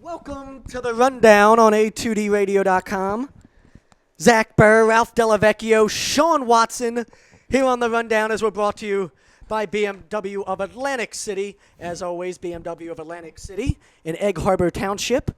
Welcome to the RunDown on A2DRadio.com. Zach Burr, Ralph Delavecchio, Sean Watson here on the RunDown as we're brought to you by BMW of Atlantic City. As always, BMW of Atlantic City in Egg Harbor Township.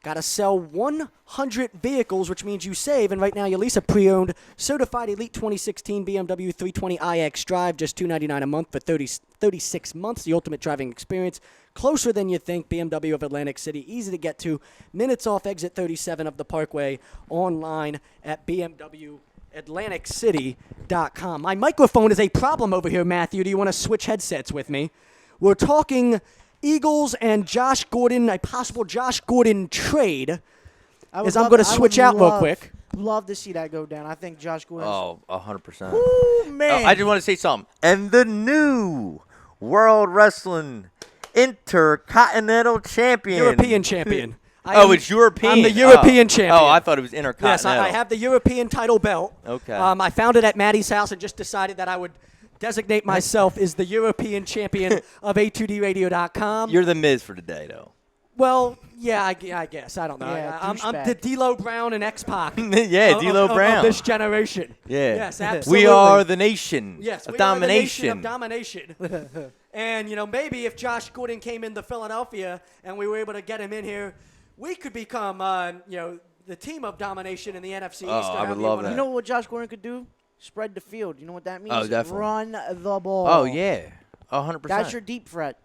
Got to sell 100 vehicles, which means you save, and right now you lease a pre-owned certified elite 2016 BMW 320iX Drive, just $299 a month for 36 months. The ultimate driving experience, closer than you think. BMW of Atlantic City, easy to get to, minutes off exit 37 of the Parkway, online at BMWAtlanticCity.com. My microphone is a problem over here, Matthew. Do you want to switch headsets with me? We're talking Eagles and Josh Gordon, a possible Josh Gordon trade. I'm going to switch out real quick. Love to see that go down. I think Josh Gordon. Oh, 100%. Ooh, man. I just want to say something. And the new World Wrestling Intercontinental Champion. European champion. It's European. I'm the European champion. Oh, I thought it was Intercontinental. Yes, I have the European title belt. Okay. I found it at Maddie's house and just decided that I would designate myself as the European champion of A2DRadio.com. You're the Miz for today, though. Well, yeah, I guess. I don't know. Yeah, I'm the D'Lo Brown and X-Pac. Yeah, D'Lo Brown. Of this generation. Yeah. Yes, absolutely. We are the nation Yes, of we domination. are the nation of domination. And, maybe if Josh Gordon came into Philadelphia and we were able to get him in here, we could become, the team of domination in the NFC East. I would love that. You know what Josh Gordon could do? Spread the field. You know what that means? Oh, definitely. Run the ball. Oh, yeah. 100%. That's your deep threat.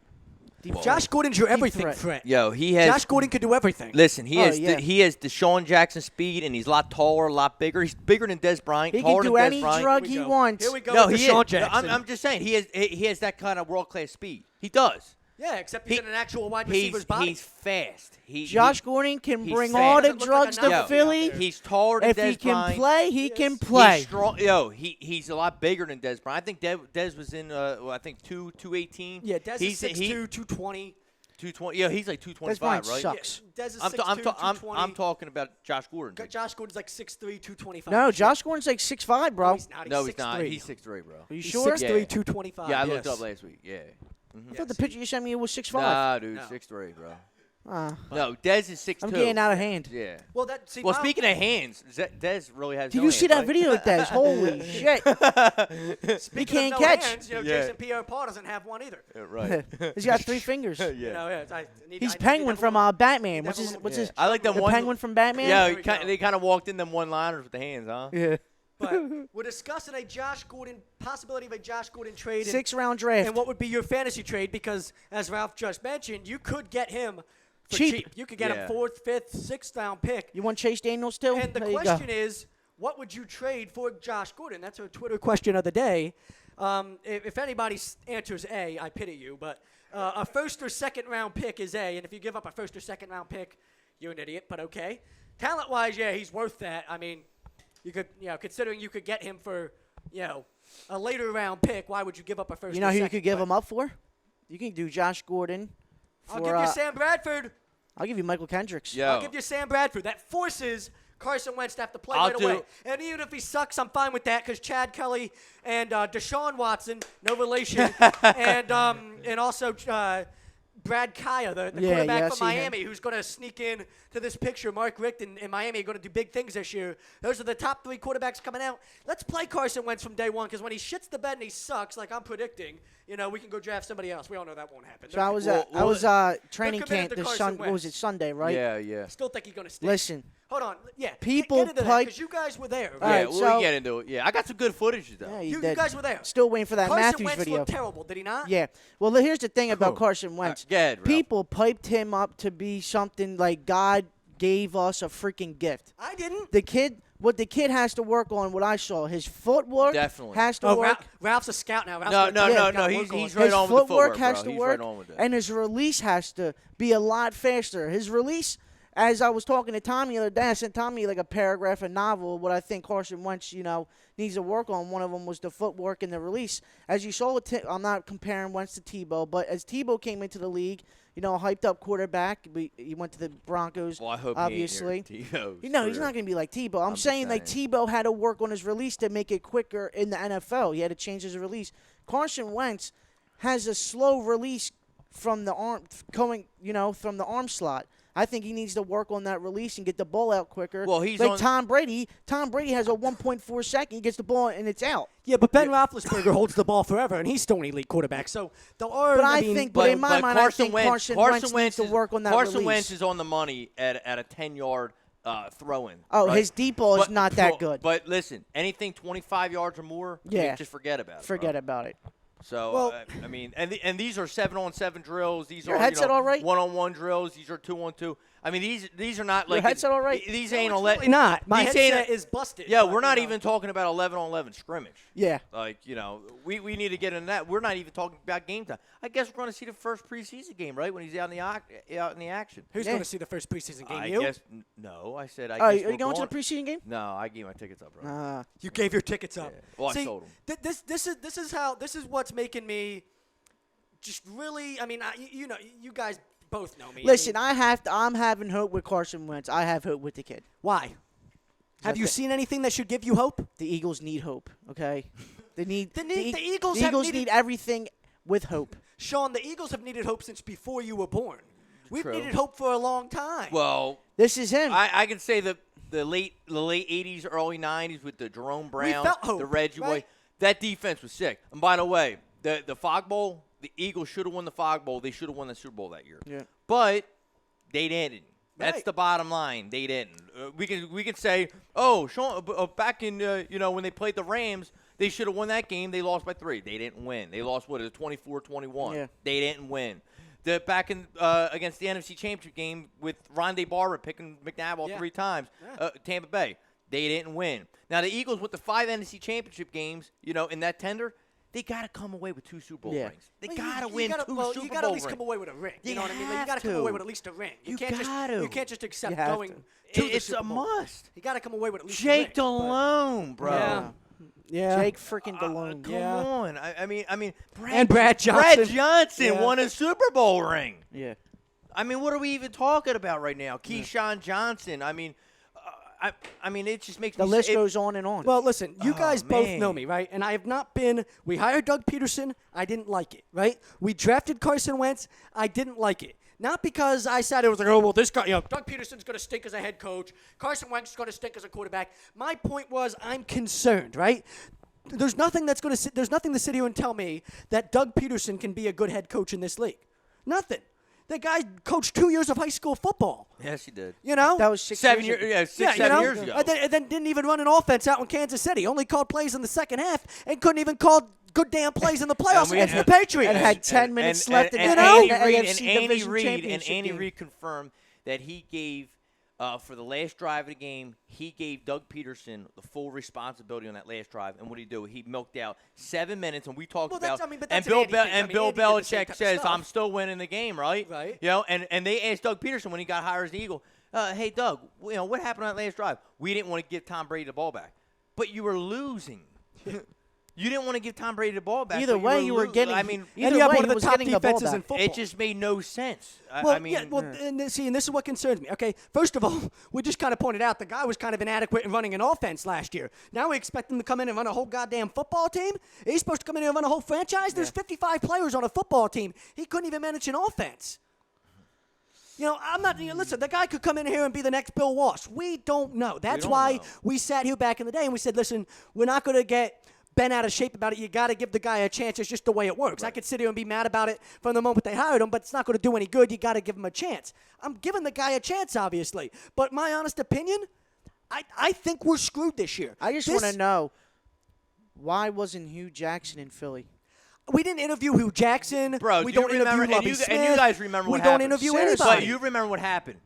Josh Gordon's your everything threat. threat. Yo, he has. Josh Gordon could do everything. Listen, he has yeah. he has Deshaun Jackson speed, and he's a lot taller, a lot bigger. He's bigger than Des Bryant. He taller can do than any Des Bryant. drug he wants. Here we go No, with he Deshaun is. Jackson. I'm just saying he has that kind of world class speed. He does. Yeah, except he's in an actual wide receiver's body. He's fast. Josh Gordon can he's bring fast. all the Doesn't look like drugs a to novelty Philly. out there. He's taller than If Des he can Bryant. play, he can He's play. He's strong. Yo, he's a lot bigger than Des Bryant. I think Des was in I think 218. Yeah, Des is 6'2", 220. 220. Yeah, he's like Des 225, Bryant right? sucks. Yeah, Des is I'm 6'2", I'm 220. I'm talking about Josh Gordon. Josh Gordon's like 6'3", 225. No, Josh Gordon's like 6'5", bro. No, He's not. 6'3". He's 6'3", bro. Are you He's sure? 6'3", Yeah. 225. Yeah, I yes. looked up last week. Yeah. I thought the picture you sent me was 6'5". Nah, dude, No. 6'3", bro. Ah. No, Des is 6'2". I'm getting out of hand. Yeah. Well, Speaking of hands, Des really has. Did no you see hands, that video of Des? Holy shit. He can't of catch. Hands, Yeah. Jason Pierre-Paul doesn't have one either. Yeah, right. He's got 3 fingers. He's Penguin from Batman. What's his? I like the one. Penguin from Batman? Yeah, There we go. they kind of walked in them one-liners with the hands, huh? Yeah. But we're discussing possibility of a Josh Gordon trade. 6-round draft. And what would be your fantasy trade? Because, as Ralph just mentioned, you could get him for Cheap. cheap. You could get Yeah. him 4th, 5th, 6th round pick. You want Chase Daniels too? And the There you go. question is, what would you trade for Josh Gordon? That's our Twitter question of the day. If anybody answers A, I pity you. But a 1st or 2nd round pick is A. And if you give up a 1st or 2nd round pick, you're an idiot. But okay. Talent-wise, yeah, he's worth that. I mean, you could, considering you could get him for, a later round pick, why would you give up a 1st? You know or who 2nd? you could give him up for? You can do Josh Gordon. I'll give you Sam Bradford. I'll give you Michael Kendricks. Yeah. I'll give you Sam Bradford. That forces Carson Wentz to have to play I'll right do- away. And even if he sucks, I'm fine with that because Chad Kelly and Deshaun Watson, no relation, and also Brad Kaya, the Yeah, quarterback yeah, I from see him. Miami, who's going to sneak in to this picture. Mark Richt in Miami are going to do big things this year. Those are the top 3 quarterbacks coming out. Let's play Carson Wentz from day one because when he shits the bed and he sucks, like I'm predicting, we can go draft somebody else. We all know that won't happen. So I was training committed camp to this Carson what was it, Sunday, right? Yeah. Still think he's going to stay. Listen, Hold on. Yeah. People get into that pipe- because you guys were there. All Yeah, right, we'll so- get into it. Yeah, I got some good footage though. yeah, You did. guys were there. Still waiting for that Carson Matthews Wentz video. looked terrible, did he not? Yeah. Well, here's the thing about Carson Wentz. Go ahead, Ralph. People piped him up to be something like God gave us a freaking gift. I didn't. What the kid has to work on, what I saw, his footwork Definitely. has to Oh, work. Ralph's a scout now. Ralph's No, gonna no, tell you no. he's got work He's on. right His on with the footwork footwork, has bro. to He's work, right on with it. and his release has to be a lot faster. His release, as I was talking to Tommy the other day, I sent Tommy like a paragraph, a novel, what I think Carson Wentz, needs to work on. One of them was the footwork and the release. As you saw, I'm not comparing Wentz to Tebow, but as Tebow came into the league, a hyped up quarterback. He went to the Broncos, Well, I hope obviously. He ain't here. Tebow's He's career. not going to be like Tebow. I'm just saying like saying. Tebow had to work on his release to make it quicker in the NFL. He had to change his release. Carson Wentz has a slow release from the arm from the arm slot. I think he needs to work on that release and get the ball out quicker. Well, he's like on- Tom Brady. Tom Brady has a 1.4 second. He gets the ball and it's out. Yeah, but Ben Roethlisberger holds the ball forever, and he's still an elite quarterback. So there are. But but in my mind, I think Carson Wentz needs to work on that Carson release. Wentz is on the money at a 10-yard throw-in. Oh, right? his deep ball is not that good. But listen, anything 25 yards or more, just forget about it. Forget bro. about it. So, Well- I mean, and these are 7-on-7 drills. These Your are headset all right? 1-on-1 drills. These are 2-on-2. I mean, these are not Your like headset all right? These No, ain't it's 11. really not. My these ain't- headset is busted. Yeah, but, we're not you know. even talking about 11-on-11 scrimmage. Yeah. Like, we need to get into that. We're not even talking about game time. I guess we're going to see the first preseason game, right, when he's out in the action. Who's Yeah. going to see the first preseason game? I You? guess no. I said I Are guess you we're going to the preseason game? No, I gave my tickets up, bro. You gave your tickets up. Yeah. Well, I See, sold 'em. This is what's making me just really. I mean, you guys both know me. Listen, I mean, I'm having hope with Carson Wentz. I have hope with the kid. why? Have you That's it. seen anything that should give you hope? The Eagles need hope. Okay, they need The Eagles Eagles have needed- need everything with hope. Sean, the Eagles have needed hope since before you were born. We've True. needed hope for a long time. Well, This is him. I can say the late 80s, early 90s with the Jerome Brown, felt hope, the Reggie right? White. That defense was sick. And by the way, the Fog Bowl, the Eagles should have won the Fog Bowl. They should have won the Super Bowl that year. Yeah. But they didn't. That's Right. the bottom line. They didn't. We can say, oh, Sean, back in when they played the Rams, they should have won that game. They lost by 3. They didn't win. They lost 24-21. Yeah. They didn't win. Back in against the NFC Championship game with Rondé Barber picking McNabb all Yeah. 3 times, Yeah. Tampa Bay, they didn't win. Now the Eagles with the 5 NFC Championship games, in that tender, they got to come away with 2 Super Bowl Yeah. rings. They Well, got to you win gotta, 2 well, Super you Bowl got to at least rings. come away with a ring. You You know what I mean? Like, you have got to come to. away with at least a ring. You can't just gotta. you can't just accept You have going to. to the It's Super a Bowl. must. You got to come away with at least Jake a ring. Delhomme, bro. Yeah. Yeah. Jake freaking DeLone. Come Yeah. on. I mean, And Brad Johnson. Brad Johnson Yeah. won a Super Bowl ring. Yeah. I mean, what are we even talking about right now? Keyshawn Johnson. I mean, it just makes The me list it- goes on and on. Well, listen, you Oh, guys both man. know me, right? And I have not been. We hired Doug Peterson. I didn't like it, right? We drafted Carson Wentz. I didn't like it. Not because I said it was like, oh, well, this guy, Doug Peterson's going to stink as a head coach. Carson Wentz is going to stink as a quarterback. My point was, I'm concerned, right? There's nothing that's going to. There's nothing to sit here and tell me that Doug Peterson can be a good head coach in this league. Nothing. The guy coached 2 years of high school football. Yes, he did. You know, that was 6 7 years years. ago. Yeah, 6, 7 years ago. And then didn't even run an offense out in Kansas City. Only called plays in the second half and couldn't even call good damn plays in the playoffs we against had- the Patriots. and had 10 minutes left in and the Andy AFC Reid, Division and Andy game. Reid confirmed that he gave for the last drive of the game, he gave Doug Peterson the full responsibility on that last drive. And what did he do? He milked out 7 minutes, and we talked Well, about. that's- I mean, but and that's an Bill Andy thing. I mean, Bill Andy did the same Belichick type of says, stuff. "I'm still winning the game, right?" Right. And they asked Doug Peterson when he got hired as the Eagle, "Hey, Doug, what happened on that last drive? We didn't want to give Tom Brady the ball back, but you were losing." You didn't want to give Tom Brady the ball back. Either but way, you were lo- getting. I mean, and either you have way, one of he the was top getting the ball defenses in back. football. it just made no sense. Well, I mean, and this is what concerns me. Okay, first of all, we just kind of pointed out the guy was kind of inadequate in running an offense last year. Now we expect him to come in and run a whole goddamn football team. He's supposed to come in and run a whole franchise. There's 55 players on a football team. He couldn't even manage an offense. I'm not. Listen, the guy could come in here and be the next Bill Walsh. We don't know. That's don't why know. we sat here back in the day and we said, listen, we're not going to get bent out of shape about it. You got to give the guy a chance. It's just the way it works. I could sit here and be mad about it from the moment they hired him, but it's not going to do any good. You got to give him a chance. I'm giving the guy a chance, obviously. But my honest opinion, I think we're screwed this year. I just want to know, why wasn't Hugh Jackson in Philly? We didn't interview Hugh Jackson. Bro, we do you don't remember? interview And Lovie you, Smith. and you guys remember what We don't happened. interview Seriously. anybody. But you remember what happened.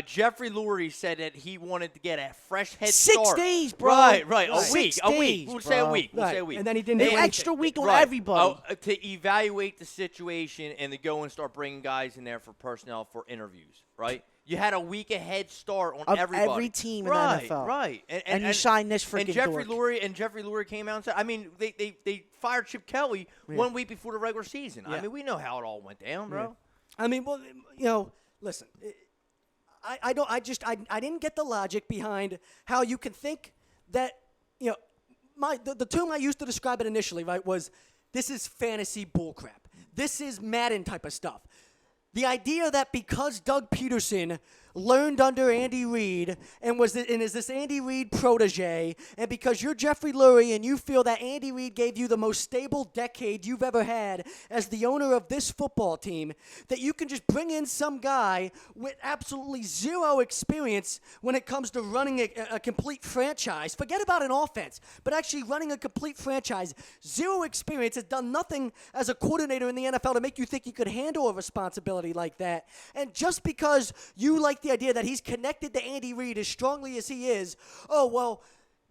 Jeffrey Lurie said that he wanted to get a fresh head 6 start. days, bro. Right. Right. A 6 week. days, We'll say a bro. week. We'll say a Right. week. And then he didn't The do anything. extra week on Right. everybody. To evaluate the situation and to go and start bringing guys in there for personnel for interviews, right? You had a week ahead start on Of everybody. every team in the right, NFL. Right, And you signed this freaking and Jeffrey dork. Lurie came out and said, I mean, they fired Chip Kelly 1 week before the regular season. I Yeah. mean, we know how it all went down, bro. I mean, well, listen. I didn't get the logic behind how you can think that, the term I used to describe it initially, right, was this is fantasy bullcrap. this is Madden type of stuff. The idea that because Doug Peterson learned under Andy Reid and is this Andy Reid protege, and because you're Jeffrey Lurie and you feel that Andy Reid gave you the most stable decade you've ever had as the owner of this football team, that you can just bring in some guy with absolutely zero experience when it comes to running a complete franchise. Forget about an offense, but actually running a complete franchise. Zero experience, has done nothing as a coordinator in the NFL to make you think you could handle a responsibility like that. And just because you like the idea that he's connected to Andy Reid as strongly as he is, oh, well,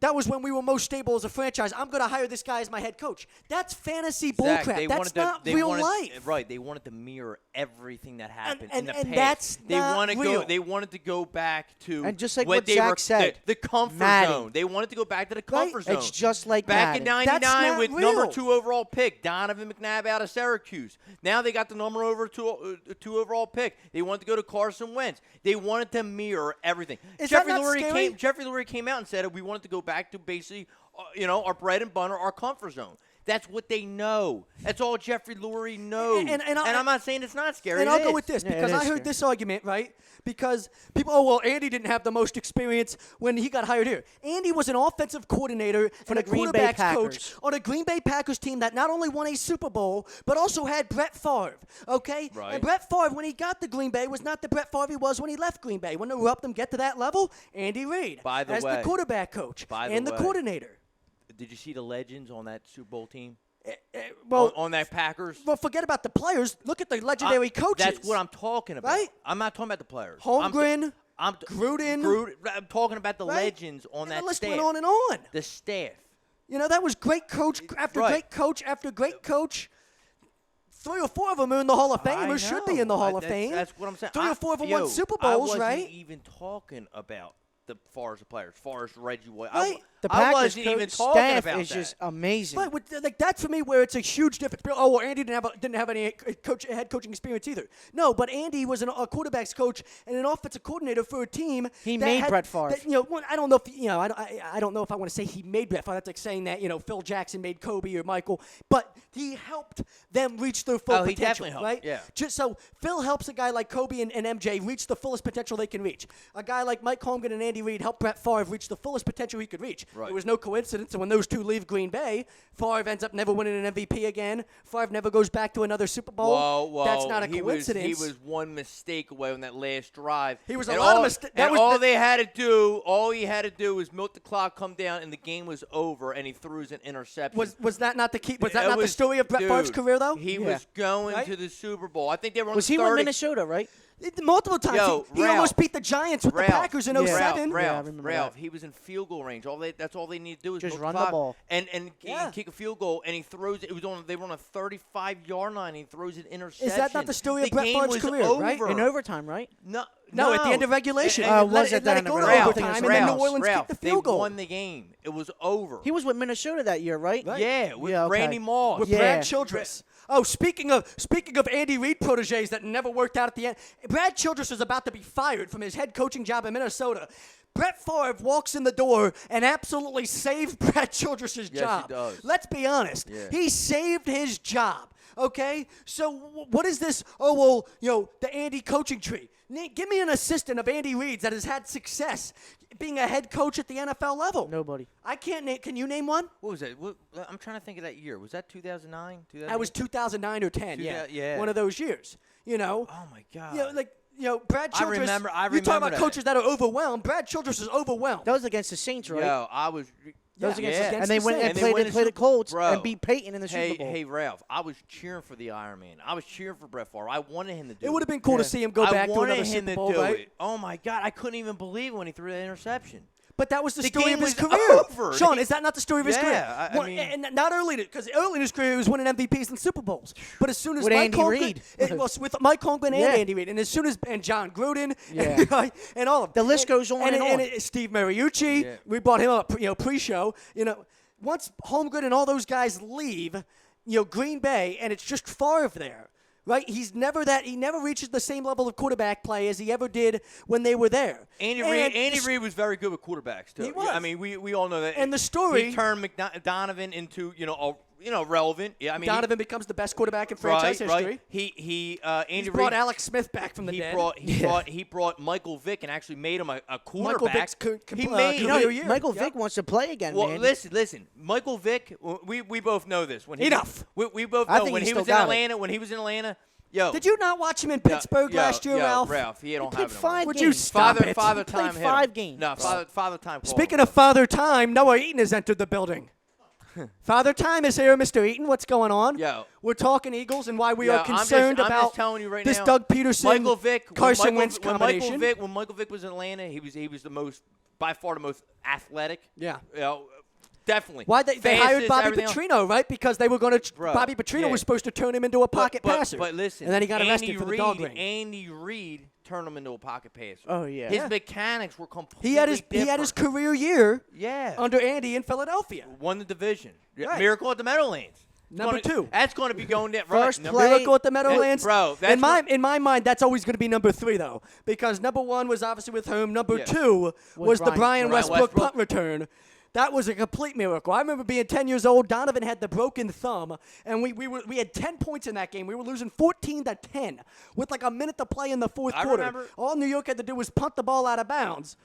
that was when we were most stable as a franchise. I'm going to hire this guy as my head coach. That's fantasy bullcrap. That's not real life. Right. They wanted to mirror everything that happened in the and past. That's not real. They wanted to go back to And just like when what they Zach were, said, the comfort Madden. zone. They wanted to go back to the comfort zone. It's just like back Madden. in That's '99 not with real. number 2 overall pick Donovan McNabb out of Syracuse. Now they got the number two overall pick. They wanted to go to Carson Wentz. They wanted to mirror everything. Is that not scary? Jeffrey Lurie came out and said we wanted to go back to basically, our bread and butter, our comfort zone. That's what they know. That's all Jeffrey Lurie knows. And I'm not saying it's not scary. And It I'll go is. with this, Yeah, because it is I heard scary. this argument, right? Because people, Andy didn't have the most experience when he got hired here. Andy was an offensive coordinator and the a Green Bay quarterbacks coach Packers. on a Green Bay Packers team that not only won a Super Bowl, but also had Brett Favre, okay? Right. And Brett Favre, when he got to Green Bay, was not the Brett Favre he was when he left Green Bay. When they helped them get to that level, Andy Reid By the as way- the quarterback coach by the and the way- coordinator. Did you see the legends on that Super Bowl team? Well, on that Packers? well, forget about the players. Look at the legendary coaches. That's what I'm talking about. Right? I'm not talking about the players. Holmgren, I'm Gruden. I'm talking about the Right? legends on And that the list staff. went on and on. The staff. That was great coach after Right. great coach after great coach. 3 or 4 of them are in the Hall of Fame, I or should be in the know. Hall of That's- Fame. That's what I'm saying. 3 or 4 of them won Super Bowls, I right? wasn't even talking about the Forest players, Forest, Reggie White. Right. The I Packers wasn't even coach talking staff about is that. just amazing. But that's for me where it's a huge difference. Oh, well, Andy didn't have any head coaching experience either. No, but Andy was a quarterbacks coach and an offensive coordinator for a team. He that made had- Brett Favre. that, I don't know if I don't know if I want to say he made Brett Favre. That's like saying that Phil Jackson made Kobe or Michael, but he helped them reach their full Oh, he potential. definitely helped, right? yeah. Just so Phil helps a guy like Kobe and MJ reach the fullest potential they can reach. A guy like Mike Holmgren and Andy Reid helped Brett Favre reach the fullest potential he could reach. Right. It was no coincidence. And when those two leave Green Bay, Favre ends up never winning an MVP again. Favre never goes back to another Super Bowl. Whoa. That's not a he coincidence. He was one mistake away on that last drive. He was a And lot of all- mistake- And all he had to do was milk the clock, come down, and the game was over, and he threw an interception. Was that not the key? Was that It not the story of Brett Favre's dude, career, though? He Yeah. was going Right? to the Super Bowl. I think they were on was the he 30. with Minnesota, right? Multiple times. Yo, he Ralph. almost beat the Giants with Ralph, the Packers in Yeah. 07. Yeah, I Ralph, remember Ralph, that. he was in field goal range. That's all they need to do is Just milk run the clock ball. and Yeah. kick a field goal, and he throws it. They were on a 35-yard line. And he throws an interception. Is that not the story of The Brett game Favre's was career, over. right? In overtime, right? No, at the end of regulation. was let at the it end of go to regulation. overtime, and then New Orleans Ralph, kicked the field they goal. won the game. It was over. He was with Minnesota that year, right? Right. Yeah, with Yeah, okay. Randy Moss. With Yeah. Brad Childress. Oh, speaking of Andy Reid proteges that never worked out at the end, Brad Childress is about to be fired from his head coaching job in Minnesota. Brett Favre walks in the door and absolutely saved Brad Childress' job. he does. Let's be honest. Yeah. He saved his job. Okay? So what is this? Oh, well, the Andy coaching tree. Give me an assistant of Andy Reid's that has had success being a head coach at the NFL level. Nobody. I can't name. Can you name one? What was that? I'm trying to think of that year. Was that 2009? That was 2009 or 10. Yeah. One of those years. Oh my God. Brad Childress. I remember You talk about that. coaches that are overwhelmed. Brad Childress is overwhelmed. That was against the Saints, right? Yo, I was. That was against and the they went Saints. and played the Super- Colts Bro. and beat Peyton in the Hey, Super Bowl. hey, Ralph, I was cheering for the Iron Man. I was cheering for Brett Favre. I wanted him to do it. It would have been cool to see him go back I to wanted another him Super to Bowl, do right? it. Oh my God, I couldn't even believe it when he threw that interception. But that was the The story of game his was career. over. Sean, is that not the story of his career? Yeah, I mean- and not early, because early in his career he was winning MVPs and Super Bowls. But as soon as With Mike Andy Holmgren, Reid. it was with Mike Holmgren and Yeah. Andy Reid, and as soon as John Gruden, Yeah. and all of them. The list goes on and on. And Steve Mariucci, Yeah. we brought him up, pre-show. Once Holmgren and all those guys leave, Green Bay, and it's just Favre there. Right, he never reaches the same level of quarterback play as he ever did when they were there. Andy Reid was very good with quarterbacks too. He was. I mean, we all know that. And the story- he turned Donovan into relevant. Yeah, I mean, Donovan becomes the best quarterback in franchise history. Right. He He's brought Alex Smith back from the dead. He brought Michael Vick and actually made him a quarterback. Michael Vick's You know, Michael Vick wants to play again, Well, man. listen. Michael Vick, we both know this. Enough. We both I know think when he he was still in got it. Atlanta. When he was in Atlanta, yo. Did you not watch him in Pittsburgh last year, Ralph? He don't played have it. 5 Would games. you stop Father it? Father He played time hit 5 him. games. No, Father time. Speaking of Father Time, Noah Eaton has entered the building. Father Time is here, Mr. Eaton. What's going on? Yo. We're talking Eagles and why we Yeah, are concerned I'm about just telling you right this now, Doug Peterson, Michael Vick, Carson Wentz combination. When Michael Vick was in Atlanta, he was by far the most athletic. Yeah. Definitely. Why they hired Fastest, Bobby everything else. Petrino, right? Because they were going to. Bro, Bobby Petrino yeah. was supposed to turn him into a pocket passer. But listen, and then he got arrested Andy for the Reid, dog ring. Andy Reid turned him into a pocket passer. Oh, yeah. His Yeah. mechanics were completely He had different. his career year Yeah. under Andy in Philadelphia. Won the division. Right. Miracle at the Meadowlands. Number 2. That's going to be going down. First right. play- Miracle at the Meadowlands. Bro, that's in my mind, that's always going to be number 3, though, because number 1 was obviously with home. Number Yeah. 2 was the Brian Brian Westbrook Westbrook. punt return. That was a complete miracle. I remember being 10 years old. Donovan had the broken thumb, and we had 10 points in that game. We were losing 14-10 with like a minute to play in the fourth I quarter. remember. All New York had to do was punt the ball out of bounds.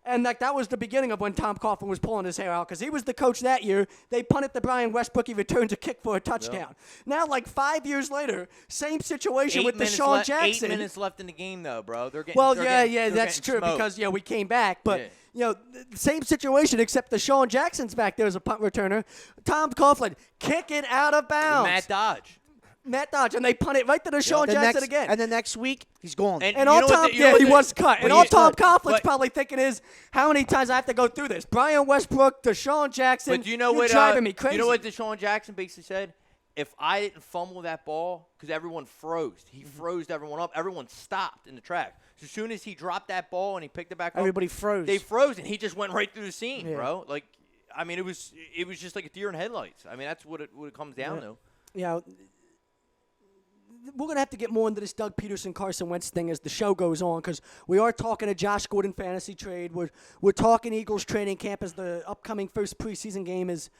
And that was the beginning of when Tom Coughlin was pulling his hair out because he was the coach that year. They punted to Brian Westbrook. He returns a kick for a touchdown. Now, like 5 years later, same situation with Deshaun Jackson. 8 minutes left in the game, though, bro. They're getting. Well, they're that's getting true smoked. because we came back, but Yeah. the same situation except Deshaun Jackson's back there as a punt returner. Tom Coughlin kick it out of bounds. Matt Dodge, and they punt it right to Deshaun Jackson again. And the next week, he's gone. And all Tom, he was cut. And all Tom Coughlin's probably thinking is, how many times I have to go through this? Brian Westbrook, Deshaun Jackson. But you know you're what? driving me crazy. You know what Deshaun Jackson basically said? If I didn't fumble that ball, because everyone froze, he froze everyone up. Everyone stopped in the track. So as soon as he dropped that ball and he picked it back up, Everybody froze. They froze, and he just went right through the scene, Yeah. bro. Like, I mean, it was just like a deer in headlights. I mean, that's what it comes down to. We're going to have to get more into this Doug Peterson, Carson Wentz thing as the show goes on because we are talking a Josh Gordon fantasy trade. We're talking Eagles training camp as the upcoming first preseason game is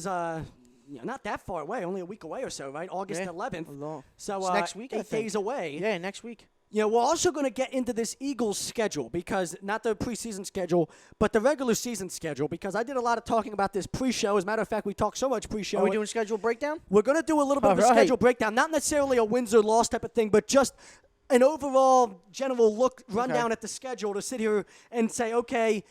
not that far away, only a week away or so, right? August 11th. So It's next week, I 8 think. days away. Yeah, next week. We're also going to get into this Eagles schedule because not the preseason schedule, but the regular season schedule because I did a lot of talking about this pre-show. As a matter of fact, we talked so much pre-show. Are we doing schedule breakdown? We're going to do a little bit of a schedule breakdown, not necessarily a wins or loss type of thing, but just an overall general rundown at the schedule to sit here and say, okay,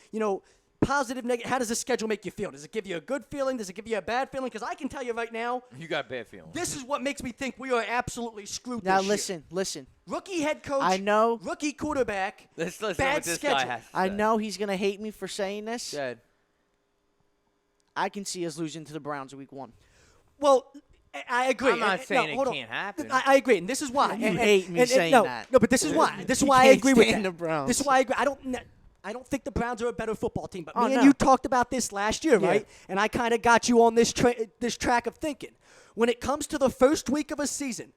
positive, negative. How does this schedule make you feel? Does it give you a good feeling? Does it give you a bad feeling? Because I can tell you right now, You got bad feelings. this is what makes me think we are absolutely screwed Now, this year. listen. Rookie head coach. I know. Rookie quarterback. Let's listen bad what this schedule. guy has to I say. know he's going to hate me for saying this. Go ahead. I can see us losing to the Browns in week 1. Well, I agree. I'm not saying hold it on. can't happen. I agree, and this is why. You hate me saying no, that. No, but this is why. This is You why I can't agree with stand that. the Browns. This is why I agree. I don't think the Browns are a better football team. But Oh, me no. and you talked about this last year, Yeah. right? And I kind of got you on this track of thinking. When it comes to the first week of a season,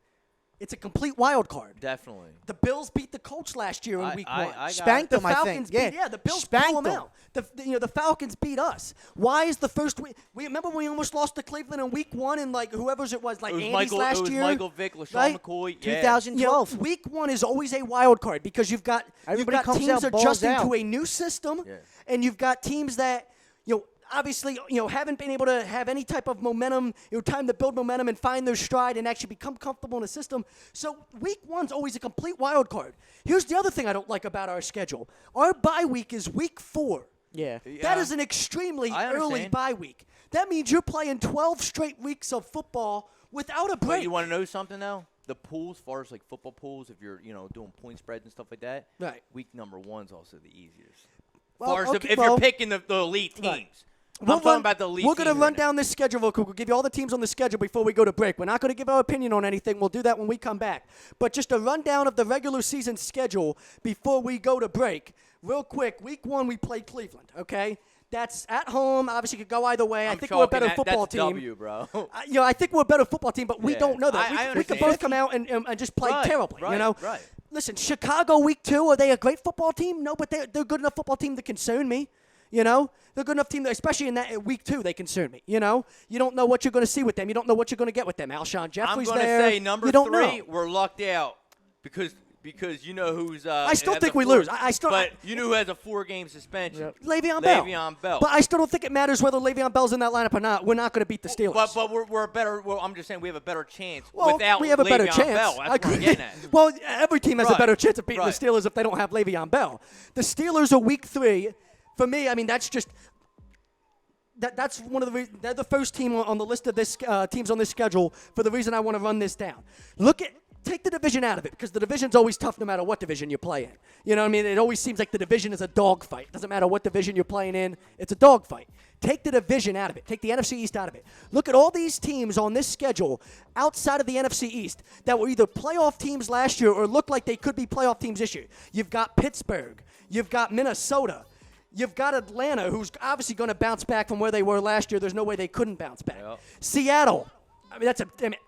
it's a complete wild card. Definitely. The Bills beat the Colts last year in week 1. I got Spanked The them, I Falcons think. beat, the Bills Spanked blew them them. out. The Falcons beat us. Why is the first week? We remember when we almost lost to Cleveland in week 1 and whoever's it was, It was Andy's Michael. last It was year. Michael Vick, LaShawn right? McCoy. Yeah. 2012. Week 1 is always a wild card because you've got Everybody comes teams out, balls adjusting out. to a new system, Yeah. and you've got teams that obviously haven't been able to have any type of momentum, time to build momentum and find their stride and actually become comfortable in the system. So week 1's always a complete wild card. Here's the other thing I don't like about our schedule: our bye week is week 4. Yeah. That is an extremely I early understand. bye week. That means you're playing 12 straight weeks of football without a But break. you want to know something though? The pools, as far as like football pools, if you're doing point spreads and stuff like that, Right. Week number 1's also the easiest. Well, As far as okay, if well, you're picking the elite teams. Right. I'm talking about the elite. We're going to teams run right now. down this schedule real quick. We'll give you all the teams on the schedule before we go to break. We're not going to give our opinion on anything. We'll do that when we come back. But just a rundown of the regular season schedule before we go to break. Real quick, week 1 we play Cleveland, okay? That's at home. Obviously, could go either way. I think we're a better football that's team. W, bro. I think we're a better football team, but we Yeah. don't know that. I We could understand. both come out and just play Right, terribly, right, right. Listen, Chicago week 2, are they a great football team? No, but they're good enough football team to concern me. You know, they're a good enough team, especially in that week 2, they concern me. You know, you don't know what you're going to see with them. You don't know what you're going to get with them. Alshon Jeffrey's I'm going to there. say number you don't 3, know. we're lucked out because you know who's. I still think we lose. But you know who has a 4-game suspension? Le'Veon Bell. Le'Veon Bell. But I still don't think it matters whether Le'Veon Bell's in that lineup or not. We're not going to beat the Steelers. But we're better. Well, I'm just saying we have a better chance Well, without we have a better Le'Veon chance. Bell. That's what I'm getting at. Well, every team has a Right. better chance of beating Right. the Steelers if they don't have Le'Veon Bell. The Steelers are week 3. For me, I mean, that's just that's one of the they're the first team on the list of this teams on this schedule for the reason I want to run this down. Take the division out of it because the division's always tough no matter what division you play in. You know what I mean? It always seems like the division is a dogfight. It doesn't matter what division you're playing in. It's a dogfight. Take the division out of it. Take the NFC East out of it. Look at all these teams on this schedule outside of the NFC East that were either playoff teams last year or look like they could be playoff teams this year. You've got Pittsburgh. You've got Minnesota. You've got Atlanta, who's obviously going to bounce back from where they were last year. There's no way they couldn't bounce back. Yep. Seattle. I mean,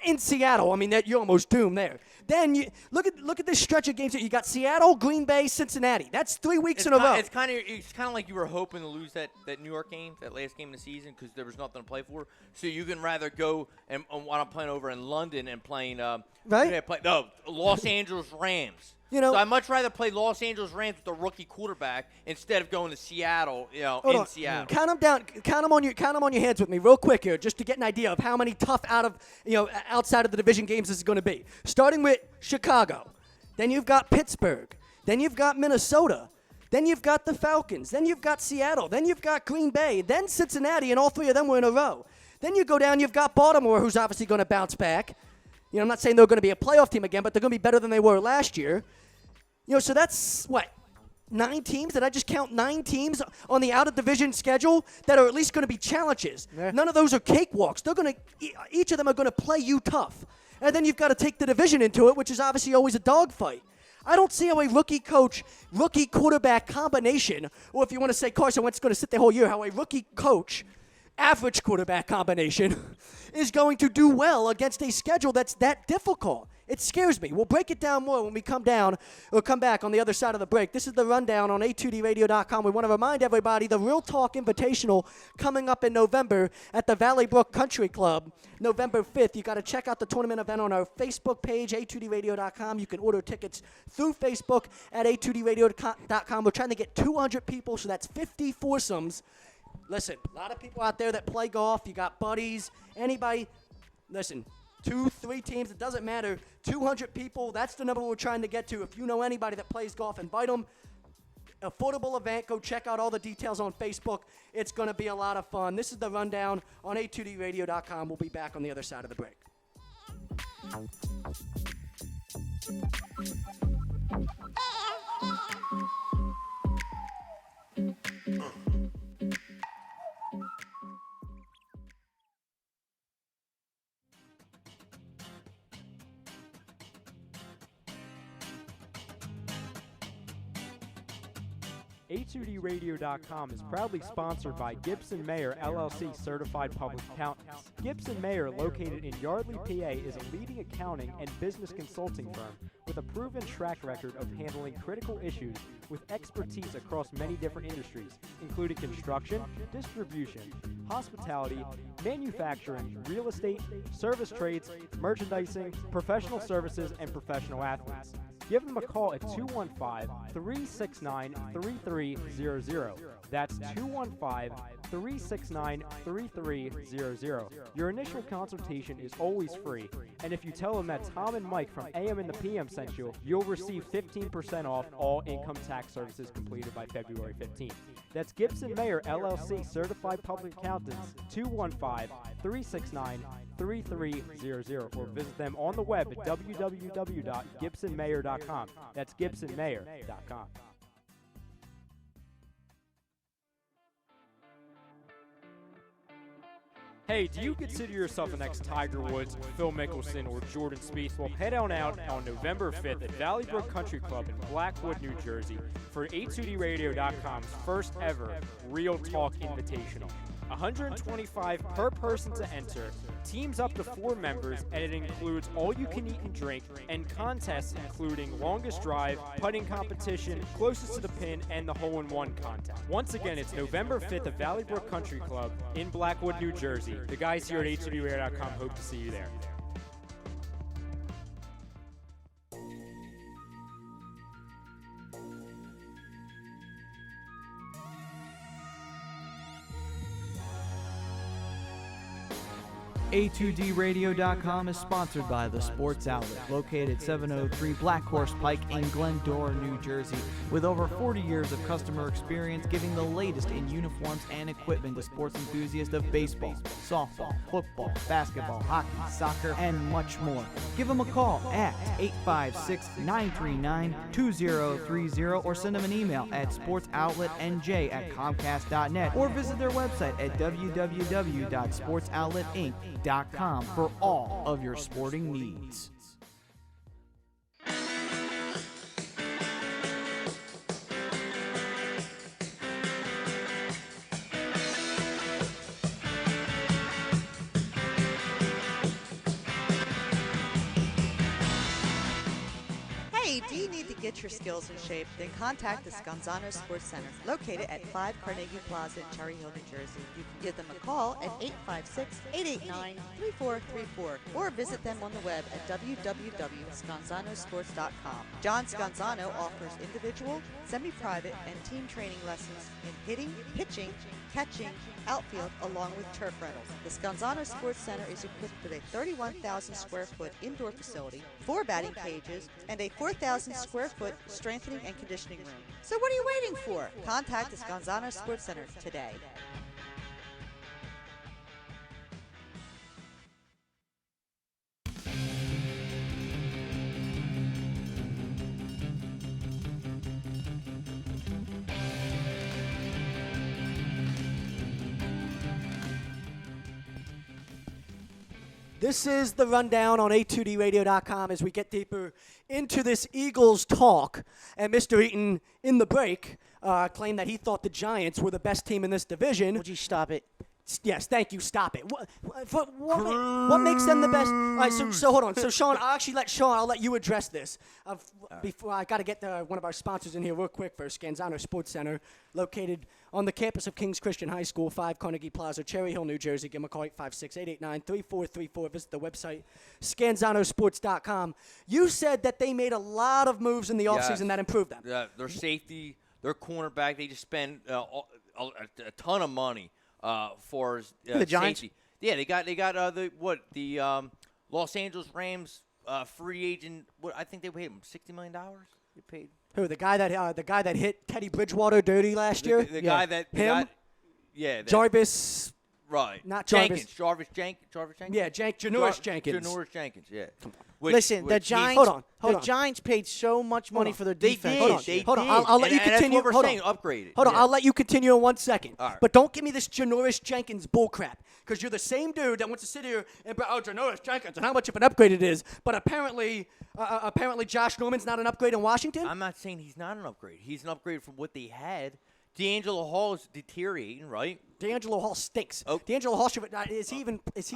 in Seattle, I mean, you're almost doomed there. Then you look at this stretch of games. You got Seattle, Green Bay, Cincinnati. That's 3 weeks in a row. It's kind of like you were hoping to lose that New York game, that last game of the season, because there was nothing to play for. So you can rather go and while I'm playing over in London and playing Right? Los Angeles Rams. You know, so I'd much rather play Los Angeles Rams with a rookie quarterback instead of going to Seattle. Hold on. Seattle. Count them down. Count them on your hands with me, real quick here, just to get an idea of how many tough outside of the division games this is going to be. Starting with Chicago, then you've got Pittsburgh, then you've got Minnesota, then you've got the Falcons, then you've got Seattle, then you've got Green Bay, then Cincinnati, and all 3 of them were in a row. Then you go down, you've got Baltimore, who's obviously going to bounce back. You know, I'm not saying they're going to be a playoff team again, but they're going to be better than they were last year. You know, so that's, 9 teams? Did I just count 9 teams on the out-of-division schedule that are at least going to be challenges? Yeah. None of those are cakewalks. They're going to, each of them are going to play you tough. And then you've got to take the division into it, which is obviously always a dogfight. I don't see how a rookie coach, rookie quarterback combination, or if you want to say Carson Wentz is going to sit the whole year, how a rookie coach, average quarterback combination is going to do well against a schedule that's that difficult. It scares me. We'll break it down more when we come back on the other side of the break. This is the Rundown on A2DRadio.com. We want to remind everybody the Real Talk Invitational coming up in November at the Valley Brook Country Club, November 5th. You got to check out the tournament event on our Facebook page, A2DRadio.com. You can order tickets through Facebook at A2DRadio.com. We're trying to get 200 people, so that's 50 foursomes. Listen, a lot of people out there that play golf. You got buddies, anybody. Listen, 2, 3 teams, it doesn't matter. 200 people, that's the number we're trying to get to. If you know anybody that plays golf, invite them. Affordable event. Go check out all the details on Facebook. It's going to be a lot of fun. This is the Rundown on A2DRadio.com. We'll be back on the other side of the break. A2DRadio.com is proudly sponsored by Gibson Mayer LLC Certified Public Accountants. Gibson Mayer, located in Yardley, PA, is a leading accounting and business consulting firm with a proven track record of handling critical issues with expertise across many different industries, including construction, distribution, hospitality, manufacturing, real estate, service trades, merchandising, professional services, and professional athletes. Give them a call at 215-369-3300. That's 215-369-3300. Your initial consultation is always free, and if you tell them that Tom and Mike from AM and the PM sent you, you'll receive 15% off all income tax services completed by February 15th. That's Gibson Mayer LLC Certified Public Accountants, 215-369-3300, or visit them on the web at www.gibsonmayer.com. That's gibsonmayer.com. Hey, do you consider yourself the next Tiger Woods, Phil Mickelson, or Jordan Spieth? Well, head on out on November 5th at Valley Brook Country Club in Blackwood, New Jersey for A2DRadio.com's first ever Real Talk Invitational. $125 per person to enter, teams up to 4 members, and it includes all you can eat and drink, and contests including longest drive, putting competition, closest to the pin, and the hole-in-one contest. Once again, it's November 5th at Valley Brook Country Club in Blackwood, New Jersey. The guys here at h2dwear.com hope to see you there. A2DRadio.com is sponsored by The Sports Outlet, located at 703 Black Horse Pike in Glendora, New Jersey. With over 40 years of customer experience giving the latest in uniforms and equipment to sports enthusiasts of baseball, softball, football, basketball, hockey, soccer, and much more. Give them a call at 856-939-2030 or send them an email at sportsoutletnj@comcast.net or visit their website at www.sportsoutletinc.com for all of your sporting needs. Hey, do you need to get your skills in shape? Then contact the Scanzano Sports Center, located at 5 Carnegie Plaza in Cherry Hill, New Jersey. You can give them a call at 856-889-3434 or visit them on the web at www.scanzanosports.com. John Scanzano offers individual, semi-private, and team training lessons in hitting, pitching, catching, outfield, along with turf rentals. The Scanzano Sports Center is equipped with a 31,000 square foot indoor facility, 4 batting cages, and a 4,000 square foot strengthening and conditioning room. So what are you waiting for? Contact the Scanzano Sports Center today. This is the rundown on A2DRadio.com as we get deeper into this Eagles talk. And Mr. Eaton, in the break, claimed that he thought the Giants were the best team in this division. Would you stop it? Yes, thank you. Stop it. What makes them the best? All right, so hold on. So, Sean, I'll let you address this. Before I got to get one of our sponsors in here real quick first. Scanzano Sports Center, located on the campus of King's Christian High School, 5 Carnegie Plaza, Cherry Hill, New Jersey. Give them a call, 856-889-3434. Visit the website, scanzanosports.com. You said that they made a lot of moves in the offseason that improved them. Their safety, their cornerback, they just spend a ton of money. For the Giants? Safety. Yeah, they got the Los Angeles Rams free agent. What I think they paid him $60 million. They paid who the guy that hit Teddy Bridgewater dirty last year. The guy that him. Jarvis. Right. Not Jarvis. Jarvis Jenkins. Yeah, Janoris Jenkins. Janoris Jenkins. Yeah. Listen, the Giants. Hold on. Giants paid so much money for their They defense. did. Hold on. I'll let you continue. That's what we're saying. Upgrade it. Hold on. I'll let you continue in 1 second. All right. But don't give me this Janoris Jenkins bullcrap, because you're the same dude that wants to sit here and Janoris Jenkins and how much of an upgrade it is. But apparently Josh Norman's not an upgrade in Washington. I'm not saying he's not an upgrade. He's an upgrade from what they had. D'Angelo Hall is deteriorating, right? D'Angelo Hall stinks. Oh. D'Angelo Hall is he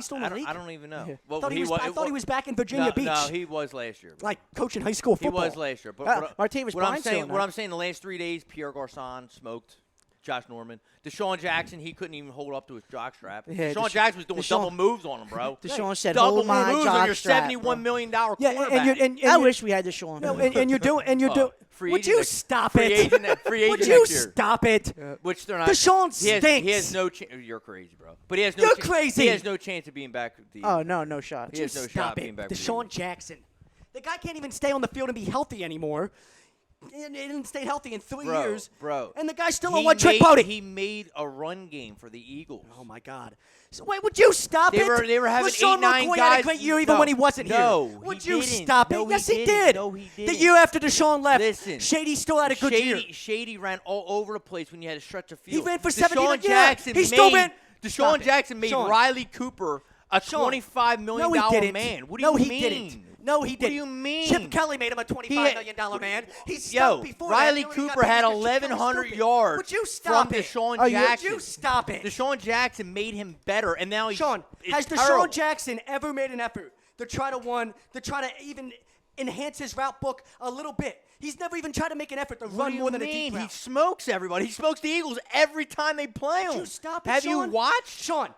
still in the league? I don't even know. Yeah. Well, I thought he was back in Virginia Beach. No, he was last year. Like coaching high school football. He was last year. But Martavis Bryant's still in what I'm saying, the last 3 days, Pierre Garçon smoked Josh Norman. Deshaun Jackson, he couldn't even hold up to his jockstrap. Yeah, Deshaun Jackson was doing double moves on him, bro. Deshaun said, double "Hold my moves on your jockstrap, $71 million quarterback. And I wish we had Deshaun. No, and you're doing. Free Would agent you stop free it? Agent, free agent Would you next year. stop it? Which they're not. Deshaun stinks. He has no chance. You're crazy, bro. But he has no. You're crazy. He has no chance of being back. With the Oh no shot. He has no shot being back. Deshaun Jackson. The guy can't even stay on the field and be healthy anymore. He didn't stay healthy in 3 years. Bro. And the guy's still a one-trick pony. He made a run game for the Eagles. Oh, my God. So, wait, would you stop They it? were having LaShawn 8-9 McCoy guys. had a great year even when he wasn't No, here. Would he you didn't. stop No, it? Yes, he didn't. did. No, he The didn't. year after Deshaun left, Listen, Shady still had a good year. Shady ran all over the place when you had to stretch the field. He ran for 70. Deshaun Jackson he still ran. Deshaun Jackson made Sean. Riley Cooper a $25 million No, he didn't. man. What do no, you he mean? Didn't. No, he didn't. do you mean? Chip Kelly made him a $25 million man. He's stunk before Riley that. Cooper had 1,100 yards Would you stop from it? Deshaun Jackson. Would you stop it? Deshaun Jackson made him better, and now he's Sean, has terrible. Deshaun Jackson ever made an effort to try to even enhance his route book a little bit? He's never even tried to make an effort to run more than a deep route. He smokes everybody. He smokes the Eagles every time they play him. Would you stop it, Have Sean? you watched? Sean,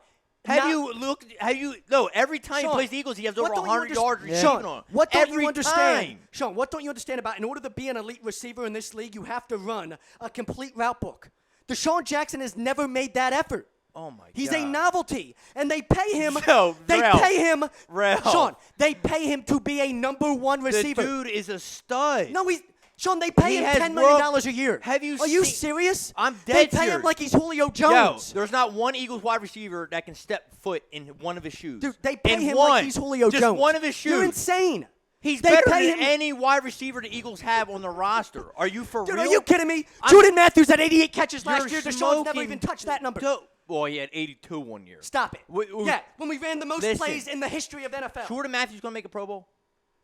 No, every time Sean, he plays the Eagles, he has over what don't you 100 yards receiving Sean, on him. what don't every you understand? Time. Sean, what don't you understand about in order to be an elite receiver in this league, you have to run a complete route book. Deshaun Jackson has never made that effort. Oh, my God. He's a novelty, and they pay him. Yo, Ralph. Pay him. Ralph. Sean, they pay him to be a number one receiver. The dude is a stud. No, Sean, they pay him $10 million a year. Have you Are you seen- serious? I'm They dead pay him serious. like he's Julio Yo, Jones. there's not one Eagles wide receiver that can step foot in one of his shoes. Dude, they pay In him one. like he's Julio Just Jones. one of his shoes. You're insane. He's They better pay than him- any wide receiver the Eagles have on the roster. Are you for Dude, real? are you kidding me? Jordan Matthews had 88 catches last year. You're Deshaun's never smoking even touched that number. Well, he had 82 one year. Stop it. Yeah, when we ran the most Listen. plays in the history of NFL. Jordan Matthews going to make a Pro Bowl?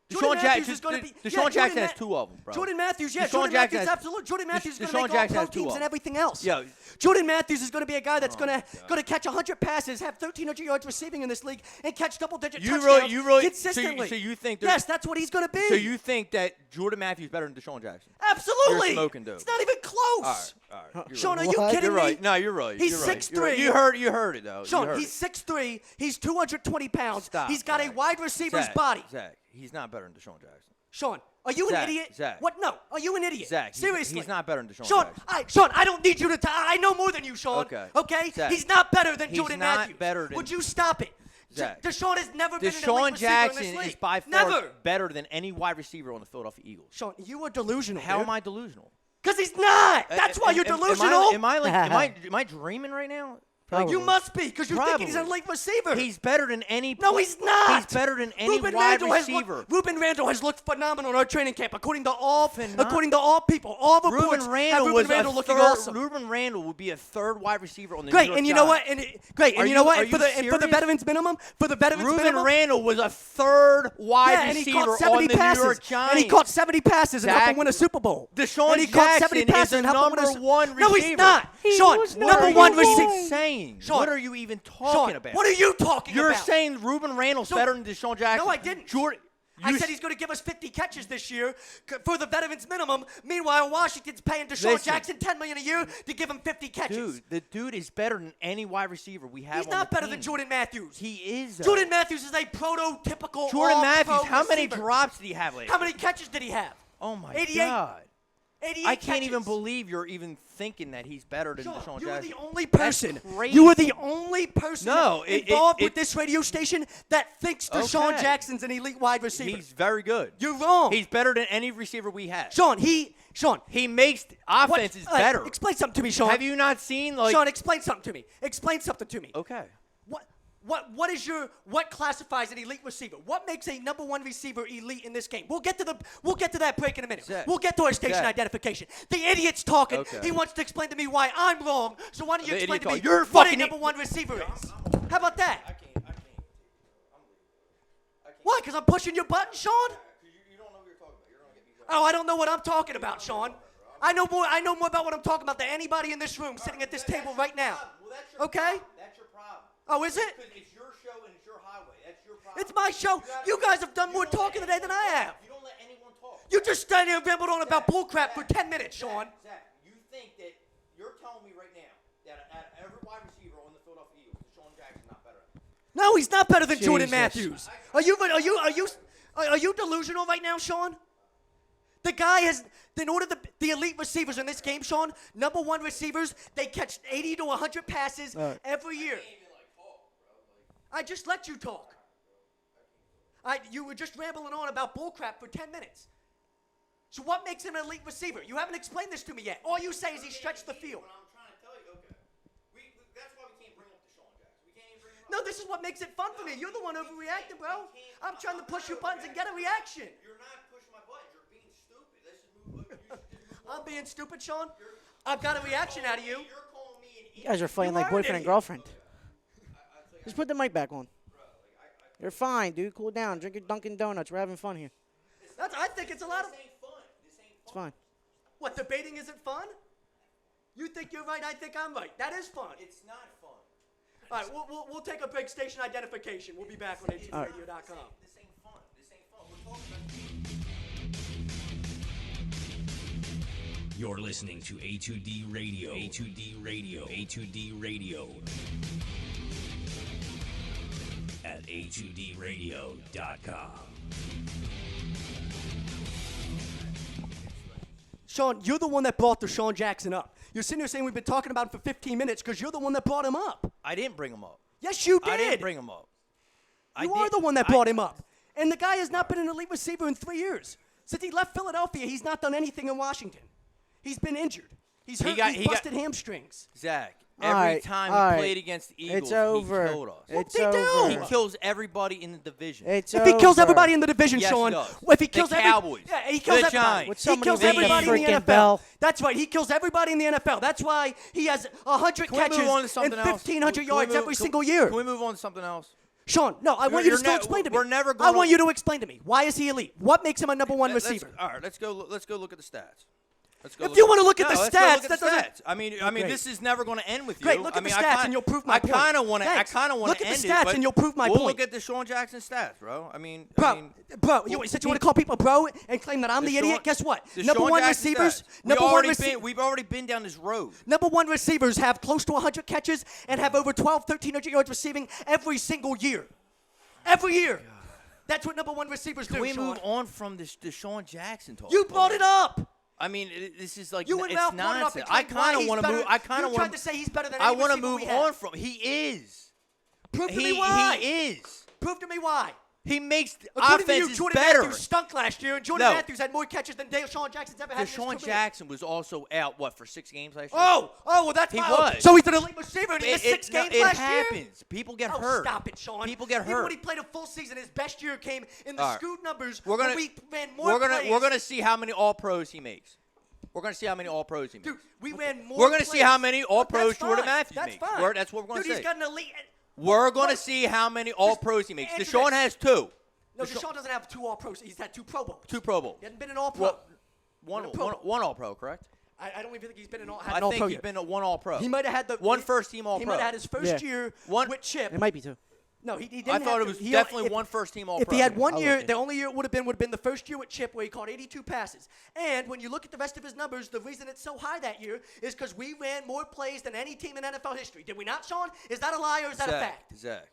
Jordan Matthews is going to be. Deshaun Jackson has two of them, bro. Jordan Matthews, yeah. Deshaun Jordan Jackson Matthews, has- absolutely. Jordan Matthews is going to Deshaun make Jackson all has pro two teams of and them. everything else. Yeah. Jordan Matthews is going to be a guy that's going to catch 100 passes, have 1,300 yards receiving in this league, and catch double-digit touchdowns consistently. So you think yes, that's what he's going to be. So you think that Jordan Matthews is better than Deshaun Jackson? Absolutely. You're smoking dope. It's not even close. All right. You're Sean, right. are you What? kidding You're me? right. No, you're right. He's You're right. 6'3". You're right. You heard it though. Sean, You heard he's it. 6'3". He's 220 pounds. Stop, He's got a Zach. wide receiver's Zach, body. Zach, he's not better than Deshaun Jackson. Sean, are you Zach, an idiot? Zach. What? No. Are you an idiot? Zach, Seriously. he's not better than Deshaun Sean, Jackson. Sean, I don't need you to. I know more than you, Sean. Okay. Zach, He's not better than he's Jordan not Matthews. better than- Would you stop it? Zach. Deshaun has never been an Deshaun elite receiver Jackson in this league. is by far Never. better than any wide receiver on the Philadelphia Eagles. Sean, you are delusional. How am I delusional? Because he's not. That's why you're delusional. Am I dreaming right now? You must be, because you're thinking he's an Probably. elite receiver. He's better than any. No, he's not. He's better than any Ruben wide Randall receiver. Ruben Randall has looked phenomenal in our training camp, according to all people, all reports. Ruben Randall have was Ruben Randall a looking third. awesome. Ruben Randall would be a third wide receiver on the Great, New York and you know what? Giants. And Are you know what? you- And for the serious? veterans minimum, Ruben Randall was a third wide yeah, and he receiver caught 70 on the passes, New York Giants. and he caught 70 passes and helped Zach, them win a Super Bowl. Deshaun and he caught 70 Jackson passes is and a helped them win a number one No, he's receiver. not. Sean, What number are one you receiver. even saying? Sean, What are you even talking about? What are you talking You're about? saying Ruben Randall's better than Deshaun Jackson. No, I didn't. Jordan, I said he's going to give us 50 catches this year for the veterans minimum. Meanwhile, Washington's paying Deshaun Listen. Jackson $10 million a year to give him 50 catches. Dude, the dude is better than any wide receiver we have. He's on not the better team. than Jordan Matthews. He is. Though. Jordan Matthews is a prototypical Jordan all-pro Matthews. How many receiver. drops did he have last How year? many catches did he have? Oh my 88. God! 88 I can't even catches. believe you're even thinking that he's better than Sean, Deshaun you are Jackson. the only That's person. crazy. You are the only person No, involved with it- this radio station that thinks Deshaun Okay. Jackson's an elite wide receiver. He's very good. You're wrong. He's better than any receiver we have. Sean, He makes offenses better. Explain something to me, Sean. Have you not seen like? Sean, explain something to me. Explain something to me. Okay. What classifies an elite receiver? What makes a number one receiver elite in this game? We'll get to that break in a minute. Zach. We'll get to our station Zach. identification. The idiot's talking. Okay. He wants to explain to me why I'm wrong. So why don't you The explain idiot to me talk. You're what a fucking number one receiver is? How about that? Why? Because I'm pushing your button, Sean? Oh, I don't know what I'm talking about, Sean. I know more about what I'm talking about than anybody in this room sitting at this table right now. Okay? That's your problem. Oh, is it? Because it's your show and it's your highway. That's your problem. It's my show. You guys have done more talking today than I have. You don't let anyone talk. You just stand there and rambled on about bullcrap for 10 minutes, Sean. Zach, you think that you're telling me right now that out of every wide receiver on the Philadelphia Eagles, Deshaun Jackson's not better? No, he's not better than Jordan Jesus. Matthews. Are you delusional right now, Sean? The guy has, in order to the elite receivers in this game, Sean, number one receivers, they catch 80 to 100 passes every year. I just let you talk. You were just rambling on about bullcrap for 10 minutes. So what makes him an elite receiver? You haven't explained this to me yet. All you say is he stretched the field. What I'm trying to tell you, okay. That's why we can't bring up Deshaun Jackson. We can't even bring him up. No, this is what makes it fun for me. You're the one overreacting, bro. I'm trying to push your buttons and get a reaction. You're not pushing my buttons. You're being stupid. Let's just move. You should just move I'm being stupid, Sean. I've got a reaction out of you. You're calling me an You guys are fighting You like are an boyfriend and idiot. girlfriend. Just put the mic back on. You're fine, dude. Cool down. Drink your Dunkin' Donuts. We're having fun here. I think it's a lot of. It's fine. What, debating isn't fun? You think you're right, I think I'm right. That is fun. It's not fun. All right, we'll take a break. Station identification. We'll be back on ATVRadio.com. This ain't fun. This ain't fun. We're talking about. You're listening to A2D Radio. A2D Radio. A2D Radio. At A2DRadio.com. Sean, you're the one that brought Deshaun Jackson up. You're sitting there saying we've been talking about him for 15 minutes because you're the one that brought him up. I didn't bring him up. Yes, you did. I didn't bring him up. You are the one that brought him up. And the guy has not been an elite receiver in 3 years. Since he left Philadelphia, he's not done anything in Washington. He's been injured. He's hurt. He's busted hamstrings. Zach, All every right, time all he right. played against the Eagles, It's over. he killed us. It's What'd he do? over. He kills everybody in the division. It's If he kills over. everybody in the division, Yes, Sean, he does. if he The kills Cowboys. yeah, he kills The everybody. Giants. Would He somebody kills ring the everybody in the freaking NFL. bell? That's right. He kills everybody in the NFL. That's why he has 100 Can we catches move on to and something else? 1,500 Can we yards move- every can- single year. Can we move on to something else? Sean, no, I want you to You're still ne- explain to me. we're never I gonna- want you to explain to me. Why is he elite? What makes him a number one receiver? All right, let's go look at the stats. Let's go If look you wanna look at the let's go stats, look at that the doesn't- stats. I mean, Great. this is never going to end with you. Great, look I at mean, the I stats kinda- and you'll prove my I point. kind of want to. I Thanks. kind of want Look to at the end stats it, but and you'll prove my we'll point. look at Deshaun Jackson's stats, bro. I mean, Bro, since you want to call people bro and claim that I'm the idiot, guess what? Number one receivers, We've already been down this road. number one receivers have close to 100 catches and have over 1,300 yards receiving every single year. Every year. That's what number one receivers Can do, we Sean. move on from this Deshaun Jackson talk? You brought it up. I mean, this is like You and it's Ralph brought it up nonsense. and I claimed why kind of he's want to better. move. I kind of You want tried to say he's better than I any want to receiver move we have. on from. He is. Prove to me why. He is. Prove to me why. He makes According to you, offenses Jordan better. Matthews stunk last year, and Jordan No. Matthews had more catches than Deshaun Jackson's ever had in his Deshaun career. Jackson was also out for 6 games last year. Oh, well, that's He fine. was. So he's an elite receiver, and he missed It- 6 games it last year? happens. People get Oh, hurt. stop it, Sean. People get Even hurt. when he played a full season, his best year came in the All right. scoot numbers. We're gonna when we ran more plays. we're gonna see how many All Pros he makes. We're gonna see how many All Pros he makes. Dude, we ran more We're gonna see plays. how many All But that's Pros Jordan fine. Matthews That's makes. fine. That's what we're gonna Dude, say. he's got an elite. We're gonna Look, see how many All Pros he makes. answer Deshaun this. has 2. No, Deshaun doesn't have 2 All-Pros. He's had 2 Pro Bowls. 2 Pro Bowls. He hasn't been an All-Pro. Well, one One Pro Bowl. one All Pro, correct? I don't even think he's been an I All-Pro think he's yet. been a 1 All Pro. He might have had the one first team All He Pro. might have had his first Yeah. year One- with Chip. It might be two. No, he didn't. I thought have it was to. He- definitely if- one first team All If Pro. he had one I'll year, look. the only year it would have been the first year with Chip where he caught 82 passes. And when you look at the rest of his numbers, the reason it's so high that year is because we ran more plays than any team in NFL history. Did we not, Sean? Is that a lie or is that a fact? Zach.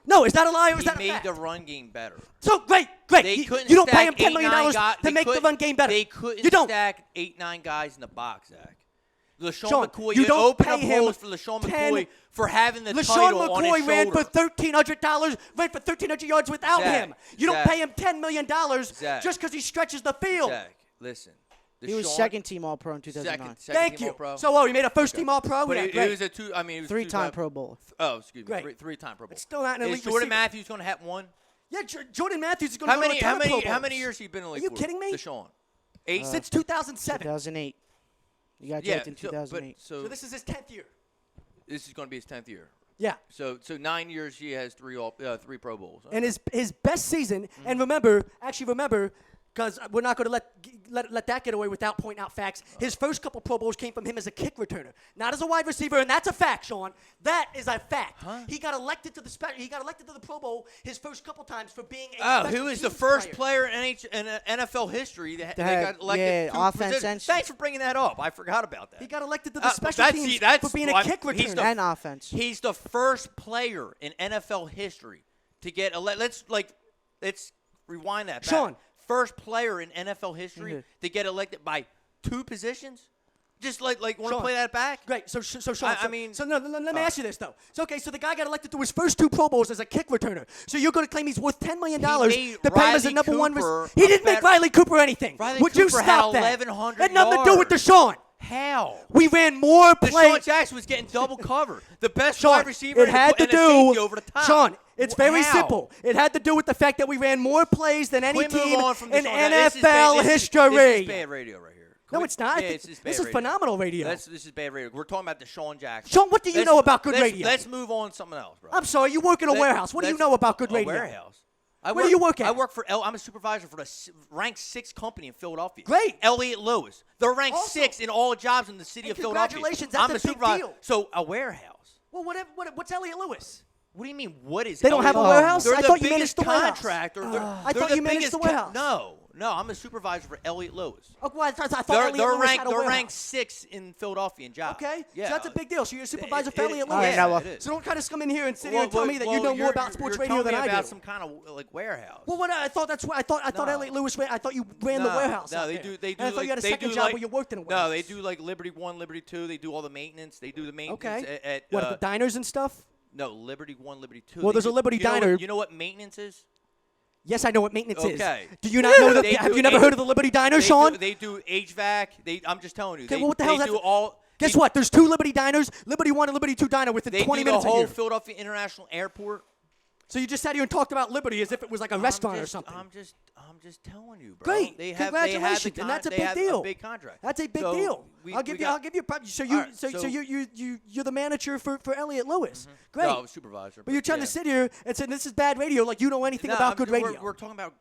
No, is that a lie or is He that a made fact? the run game better. So great. They You, couldn't you don't pay stack him $10 million 8-9 guys. to make the run game better. They couldn't You don't. stack 8-9 guys in the box, Zach. LaShawn Sean, McCoy, you you don't open pay up him holes for LaShawn 10 McCoy for having the LaShawn title on his McCoy ran for shoulder. $1,300, ran for 1,300 yards without Zach, him. You don't Zach. pay him $10 million Zach. just because he stretches the field. Zach, listen. He was Deshaun- second team All Pro in 2009. Second Thank team you. All-Pro. So, he made a first-team All-Pro? But Yeah, it great. was a two. I mean, it was Three-time two-time- Pro Bowler. Oh, excuse me. Great. Three-time Pro Bowl. It's still not an elite Is Jordan receiver. Matthews going to have one? Yeah, Jordan Matthews is going to go to a ton of Pro How Bowls. many years he been in the league Are you for? kidding me? Deshaun. 8. Since 2007. 2008. You got Yeah. drafted in 2008. So this is his 10th year. This is going to be his 10th year. Yeah. So 9 years he has 3 Pro Bowls. And his best season, and remember, because we're not going to let that get away without pointing out facts. His first couple Pro Bowls came from him as a kick returner, not as a wide receiver, and that's a fact, Sean. That is a fact. Huh? He got elected to the Pro Bowl his first couple times for being a Oh, special who is the teams first player in NFL history that got elected to offense position? and- Thanks for bringing that up. I forgot about that. He got elected to the special that's- teams that's for being a why- kick he's returner. the- And offense. He's the first player in NFL history to get elected. Let's rewind that back. Sean. First player in NFL history Mhm. to get elected by 2 positions? Just want to Sean. play that back? Great. So Sean. I mean- let me ask you this though. So so the guy got elected to his first 2 Pro Bowls as a kick returner. So you're going to claim he's worth $10 million He to made pay him as a Riley number one Cooper receiver? He didn't make better- Riley Cooper anything. Riley Would you Cooper stop had that? 1,100 Had nothing to do with yards. Deshaun. How? We ran more Deshaun plays. Jackson was getting double cover. The best Sean, wide receiver it had to and a safety do. over the top. Sean, it's very How? simple. It had to do with the fact that we ran more plays than any Can we move team on from in Deshaun? Now, this is bad- NFL this is- history. This is bad radio right here. No, it's not. I Yeah, think it's bad this is radio. phenomenal radio. This is bad radio. We're talking about Deshaun Jackson. Sean, what do you know about good radio? Let's move on to something else, bro. I'm sorry, you work in a warehouse. What do you know about good radio? A warehouse. Where do you work at? I work for I'm a supervisor for the ranked 6 company in Philadelphia. Great. Elliott Lewis. They're ranked Also- 6 in all jobs in the city Hey, of Philadelphia. congratulations, that's I'm a big supervisor. deal. So a warehouse. Well, what's Elliott Lewis? What do you mean? What is? They don't have a Elliott Lewis? warehouse? They're I the thought you biggest managed the warehouse. contractor. I thought you managed the warehouse. No, I'm a supervisor for Elliott Lewis. Oh, well, I thought They're Elliott Lewis ranked. had a They're warehouse. ranked 6 in Philadelphia in jobs. Okay, Yeah. so that's a big deal. So you're a supervisor for Elliott All right, Lewis. now, it is. So don't try to come in here and sit here and tell me that you know more about sports radio you're than telling me I about do. some kind of like warehouse. Well, what I thought that's what I thought No. Elliott Lewis ran. I thought you ran the warehouse. No, out they there. do. They do. And I thought like, you had a they second do job like, where you worked in a warehouse. No, they do like Liberty 1, Liberty 2. They do all the maintenance. They do the maintenance Okay. at What at the diners and stuff? no, Liberty 1, Liberty 2. Well, They there's a do- Liberty you know what- Diner. You know what maintenance is? Yes, I know what maintenance Okay. is. Do you not know They have do you never H- heard of the Liberty Diner, Sean? They do HVAC. I'm just telling you. Okay, they, well, what the hell they is do that? all. Guess they, what? There's 2 Liberty Diners, Liberty 1 and Liberty 2 Diner within They 20 do the minutes of whole here. Philadelphia International Airport. So you just sat here and talked about Liberty as if it was like a restaurant or something. I'm just telling you, bro. Great. They Congratulations. And that's a they big have deal. A big contract. That's a big So deal. we- I'll give we you. got- I'll give you. So you. All right, so so- you're the manager for Elliott Lewis. Great. No, supervisor. But you're trying yeah. to sit here and say this is bad radio, like you know anything No, about good we're- radio. We're talking about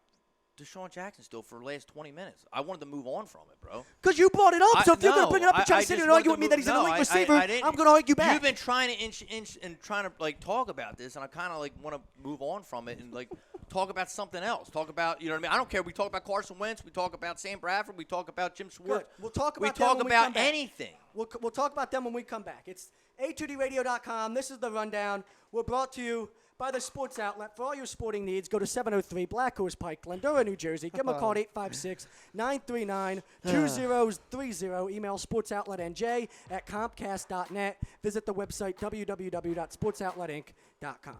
Deshaun Jackson still for the last 20 minutes. I wanted to move on from it, bro. Because you brought it up. So if you're going to bring it up and try to I sit here just and argue with wanted me to that he's an move- elite no, receiver, I didn't. I'm going to argue back. You've been trying to inch and trying to like talk about this, and I kind of like want to move on from it and like talk about something else. Talk about, you know what I mean? I don't care. We talk about Carson Wentz. We talk about Sam Bradford. We talk about Jim Schwartz. Good. We'll talk about We them talk when we about come back. anything. We'll talk about them when we come back. It's a2dradio.com. This is the Rundown. We're brought to you by the Sports Outlet. For all your sporting needs, go to 703 Black Horse Pike, Glendora, New Jersey. Give them a call at 856-939-2030. Email sportsoutletnj@comcast.net. Visit the website www.sportsoutletinc.com.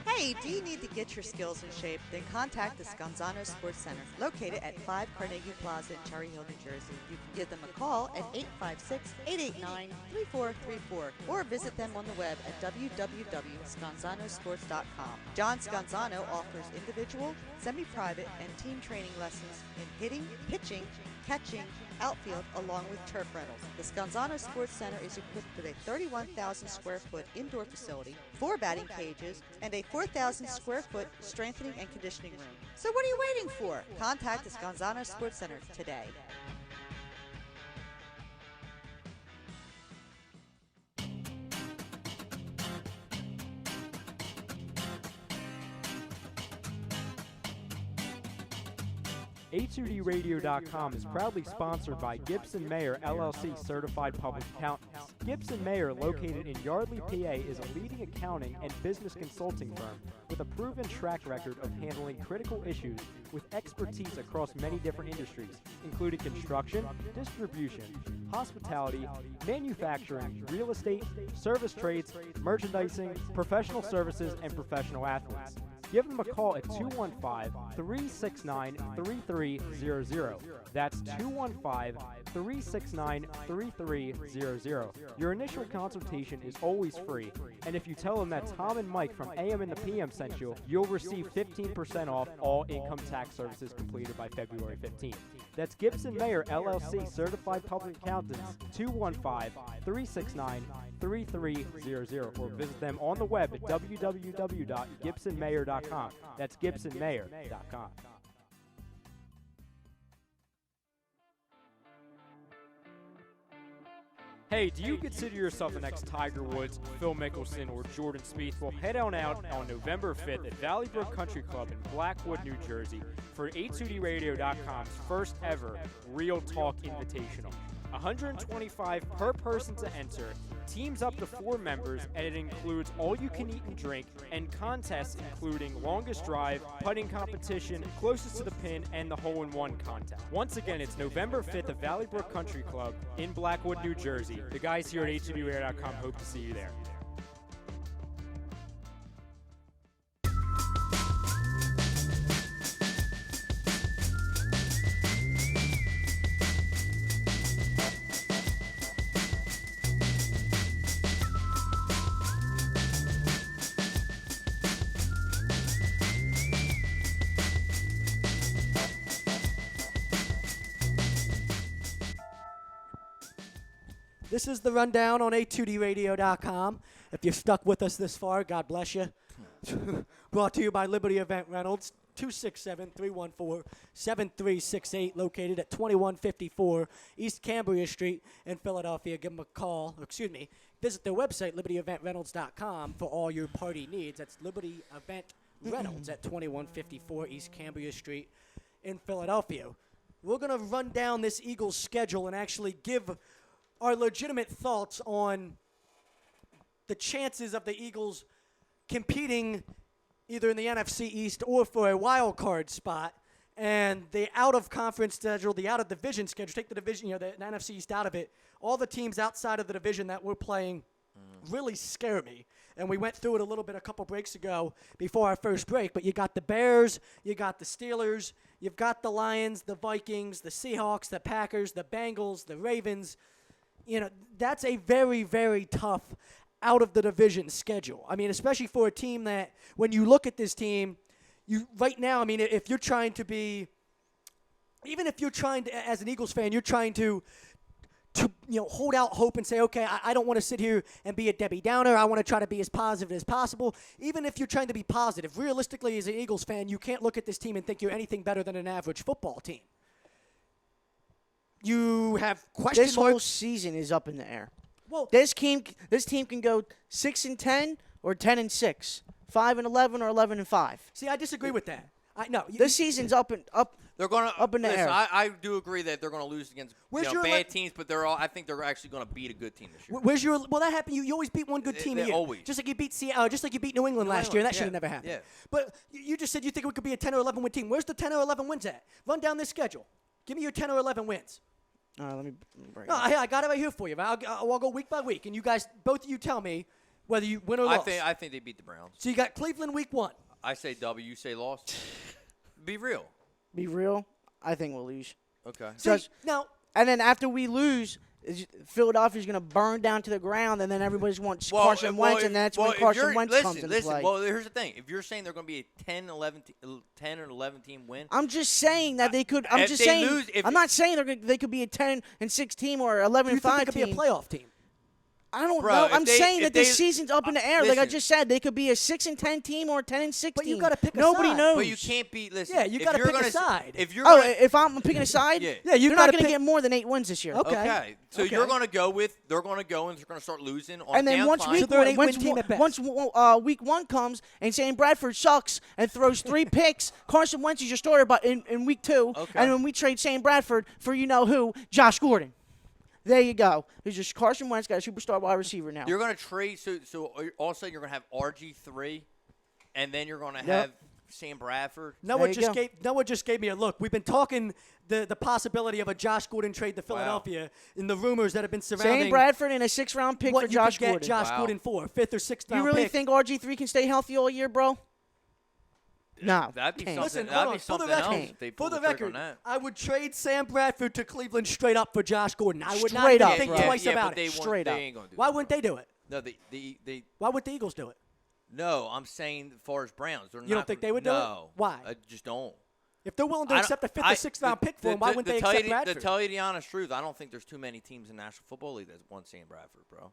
Hey, do you need to get your skills in shape? Then contact the Scanzano Sports Center, located at 5 Carnegie Plaza in Cherry Hill, New Jersey. You can give them a call at 856-889-3434 or visit them on the web at www.scanzanosports.com. John Scanzano offers individual, semi-private, and team training lessons in hitting, pitching, catching, outfield, along with turf rentals. The Scanzano Sports Center is equipped with a 31,000 square foot indoor facility, 4 batting cages, and a 4,000 square foot strengthening and conditioning room. So what are you waiting for? Contact the Scanzano Sports Center today. A2DRadio.com is proudly sponsored by Gibson Mayer LLC Certified Public Accountants. Gibson Mayer, located in Yardley, PA, is a leading accounting and business consulting firm with a proven track record of handling critical issues with expertise across many different industries, including construction, distribution, hospitality, manufacturing, real estate, service trades, merchandising, professional services, and professional athletes. Give them a call at 215-369-3300. That's 215-369-3300. Your initial consultation is always free, and if you tell them that Tom and Mike from AM and the PM sent you, you'll receive 15% off all income tax services completed by February 15th. That's Gibson Mayer LLC Certified Public Accountants, 215-369-3300, or visit them on the web at www.gibsonmayer.com. That's gibsonmayer.com. Hey, do you consider yourself the next Tiger Woods, Phil Mickelson, or Jordan Spieth? Well, head on out on November 5th at Valley Brook Country Club in Blackwood, New Jersey for A2DRadio.com's first ever Real Talk Invitational. $125 per person to enter. Teams up to 4 members, and it includes all you can eat and drink, and contests including longest drive, putting competition, closest to the pin, and the hole-in-one contest. Once again, it's November 5th at Valley Brook Country Club in Blackwood, New Jersey. The guys here at h2dradio.com hope to see you there. This is the rundown on a2dradio.com. If you're stuck with us this far, God bless you. Brought to you by Liberty Event Reynolds, 267-314-7368, located at 2154 East Cambria Street in Philadelphia. Give them a call, visit their website, libertyeventreynolds.com, for all your party needs. That's Liberty Event Reynolds at 2154 East Cambria Street in Philadelphia. We're going to run down this Eagles schedule and actually give our legitimate thoughts on the chances of the Eagles competing either in the NFC East or for a wild card spot, and the out-of-conference schedule, the out-of-division schedule. Take the division, the NFC East out of it. All the teams outside of the division that we're playing really scare me. And we went through it a little bit a couple breaks ago before our first break, but you got the Bears, you got the Steelers, you've got the Lions, the Vikings, the Seahawks, the Packers, the Bengals, the Ravens. That's a very, very tough out-of-the-division schedule. I mean, especially for a team that, when you look at this team, right now, if you're trying to be, even if you're trying to, as an Eagles fan, you're trying to hold out hope and say, okay, I don't want to sit here and be a Debbie Downer. I want to try to be as positive as possible. Even if you're trying to be positive, realistically, as an Eagles fan, you can't look at this team and think you're anything better than an average football team. You have question This marks. whole season is up in the air. Well, This team can go 6-10 or 10-6, 5-11 or 11-5. see, I disagree with that. This season's up They're going to up in the listen, air. I do agree that they're going to lose against Where's your bad teams, but I think they're actually going to beat a good team this year. Where's your? Well, that happened. You always beat one good team a They year. always. Just like you beat Seattle, just like you beat New England last year. And that should have yeah, never happened. yeah. But you just said you think we could be a 10 or 11 win team. Where's the 10 or 11 wins at? Run down this schedule. Give me your 10 or 11 wins. All right, let me break No, it. I got it right here for you. I'll go week by week, and you guys, both of you, tell me whether you win or I lose. think they beat the Browns. So you got Cleveland week 1. I say W, you say loss. Be real. Be real. I think we'll lose. Okay. See, now, And then after we lose, Philadelphia's going to burn down to the ground, and then everybody wants Carson Wentz, and that's when Carson Wentz comes into play. Well, here's the thing. If you're saying they're going to be a 10 or 11 team win, I'm just saying that they could. I'm if just they saying. lose- if- I'm not saying they could be a 10-6 team or you 11-5 think it could team. be a playoff team? I don't Bro, know. if I'm they- saying if that this they- season's up in the air. Like I listen. just said, they could be a 6-10 team or a 10-6 But team. you gotta pick a Nobody side. knows. but you can't beat. Listen, Yeah, you if gotta you're pick a gonna- side. If you're Oh, gonna, if I'm picking a side, Yeah. Yeah, you they're gotta not going to pick. get more than 8 wins this year. Okay. okay, so Okay. you're going to go with. They're going to go and they're going to start losing on And then once downside. week So they're an one, 8-win team at best. once week 1 comes and Sam Bradford sucks and throws 3 picks, Carson Wentz is your starter. But in week 2, Okay. and when we trade Sam Bradford for you know who, Josh Gordon. There you go. There's just Carson Wentz got a superstar wide receiver now. You're going to trade. So all of a sudden you're going to have RG3, and then you're going to Yep. have Sam Bradford. Noah you just go. gave me a look. We've been talking the possibility of a Josh Gordon trade to Philadelphia in the rumors that have been surrounding Sam Bradford and a 6th-round pick what for you Josh could get Gordon. Josh Wow. Gordon for, 5th or 6th You round really pick. think RG3 can stay healthy all year, bro? No. That'd be can't. something. Listen, that'd hold be on. For the something else. record, if they for pull the trigger record, on that. I would trade Sam Bradford to Cleveland straight up for Josh Gordon. I would not Straight even up, think bro. twice yeah, about but they it. won't- Straight they up. ain't gonna do Why that. wouldn't they do it? No, they. Why would the Eagles do it? No, I'm saying as far as Browns, they're You don't not think gonna- they would do it? No, Why? I just don't. If they're willing to I don't- accept a 5th I- or 6th round pick for him, why wouldn't they tell accept you, Bradford? To tell you the honest truth, I don't think there's too many teams in the National Football League that want Sam Bradford, bro.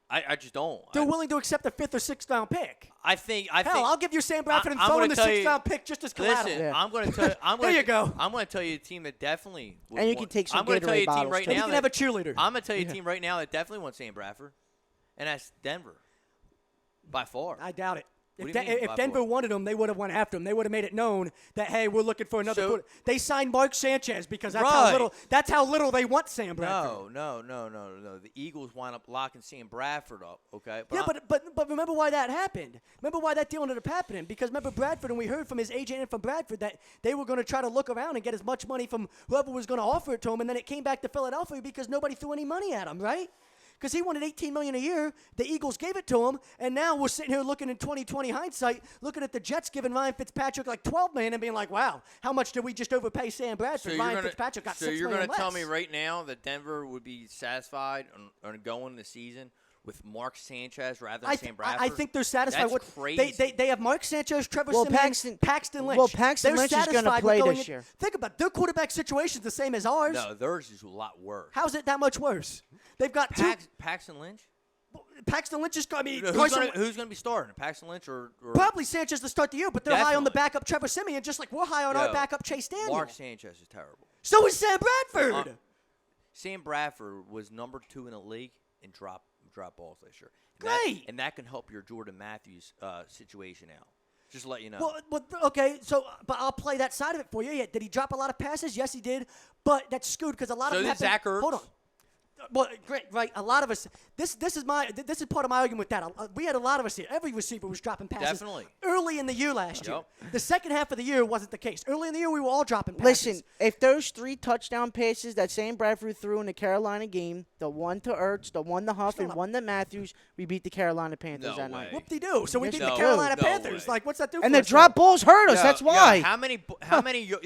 I just don't. They're willing to accept a 5th or 6th round pick. I think. Hell, I'll give you Sam Bradford and I'm throw in gonna the tell 6th you- round pick just as collateral. Listen, Yeah. I'm going to tell. I'm There gonna, you go. I'm going to tell you a team that definitely. would And you want- can take some I'm going to tell you a Gatorade team bottles, right too. And you now. can have a cheerleader. I'm going to tell you a team right now that definitely wants Sam Bradford, and that's Denver. By far. I doubt it. What If, do you mean if by Denver four? wanted him, they would have went after him. They would have made it known that, hey, we're looking for another. So- They signed Mark Sanchez because that's Right. how little they want Sam Bradford. No. The Eagles wind up locking Sam Bradford up. Okay. Yeah, I'm- but remember why that happened. Remember why that deal ended up happening. Because remember Bradford, and we heard from his agent and from Bradford that they were going to try to look around and get as much money from whoever was going to offer it to him, and then it came back to Philadelphia because nobody threw any money at him, right? Because he wanted $18 million a year. The Eagles gave it to him, and now we're sitting here looking in 2020 hindsight, looking at the Jets giving Ryan Fitzpatrick like $12 million and being like, wow, how much did we just overpay Sam Bradford? Ryan Fitzpatrick got $6 million So you're gonna tell less. me right now that Denver would be satisfied on going the season with Mark Sanchez rather than Sam Bradford? I think they're satisfied. That's with crazy. They have Mark Sanchez, Trevor Well, Siemian, Paxton Lynch. well, Paxton They're Lynch is gonna satisfied with play going this in- year. Think about it. Their quarterback situation's the same as ours. No, theirs is a lot worse. How's it that much worse? They've got Paxton Lynch? Paxton Lynch is. I mean, Who's gonna be starting? Paxton Lynch or probably Sanchez to start the year, but they're high on the Definitely. backup Trevor Siemian, just like we're high on our Yo, backup Chase Daniel. Mark Sanchez is terrible. So is Sam Bradford. Sam Bradford was number 2 in the league in drop balls this year. Great. And that can help your Jordan Matthews situation out. Just to let you know. Well, okay, but I'll play that side of it for you. Yeah, did he drop a lot of passes? Yes, he did. But that's skewed because a lot So of them did Zach Ertz. Hold on. Well, great, right. A lot of us. This is part of my argument with that. We had a lot of us here. Every receiver was dropping passes. Definitely. Early in the year last year. Yep. The second half of the year wasn't the case. Early in the year, we were all dropping passes. Listen, if those 3 touchdown passes that Sam Bradford threw in the Carolina game, the one to Ertz, the one to Huff, and one to Matthews, we beat the Carolina Panthers No that way. night. Whoop-de-doo. So we Yes, beat you the do. Carolina No Panthers. way. Like, what's that do And for the us? drop balls hurt us. Yo, That's yo, why. how many?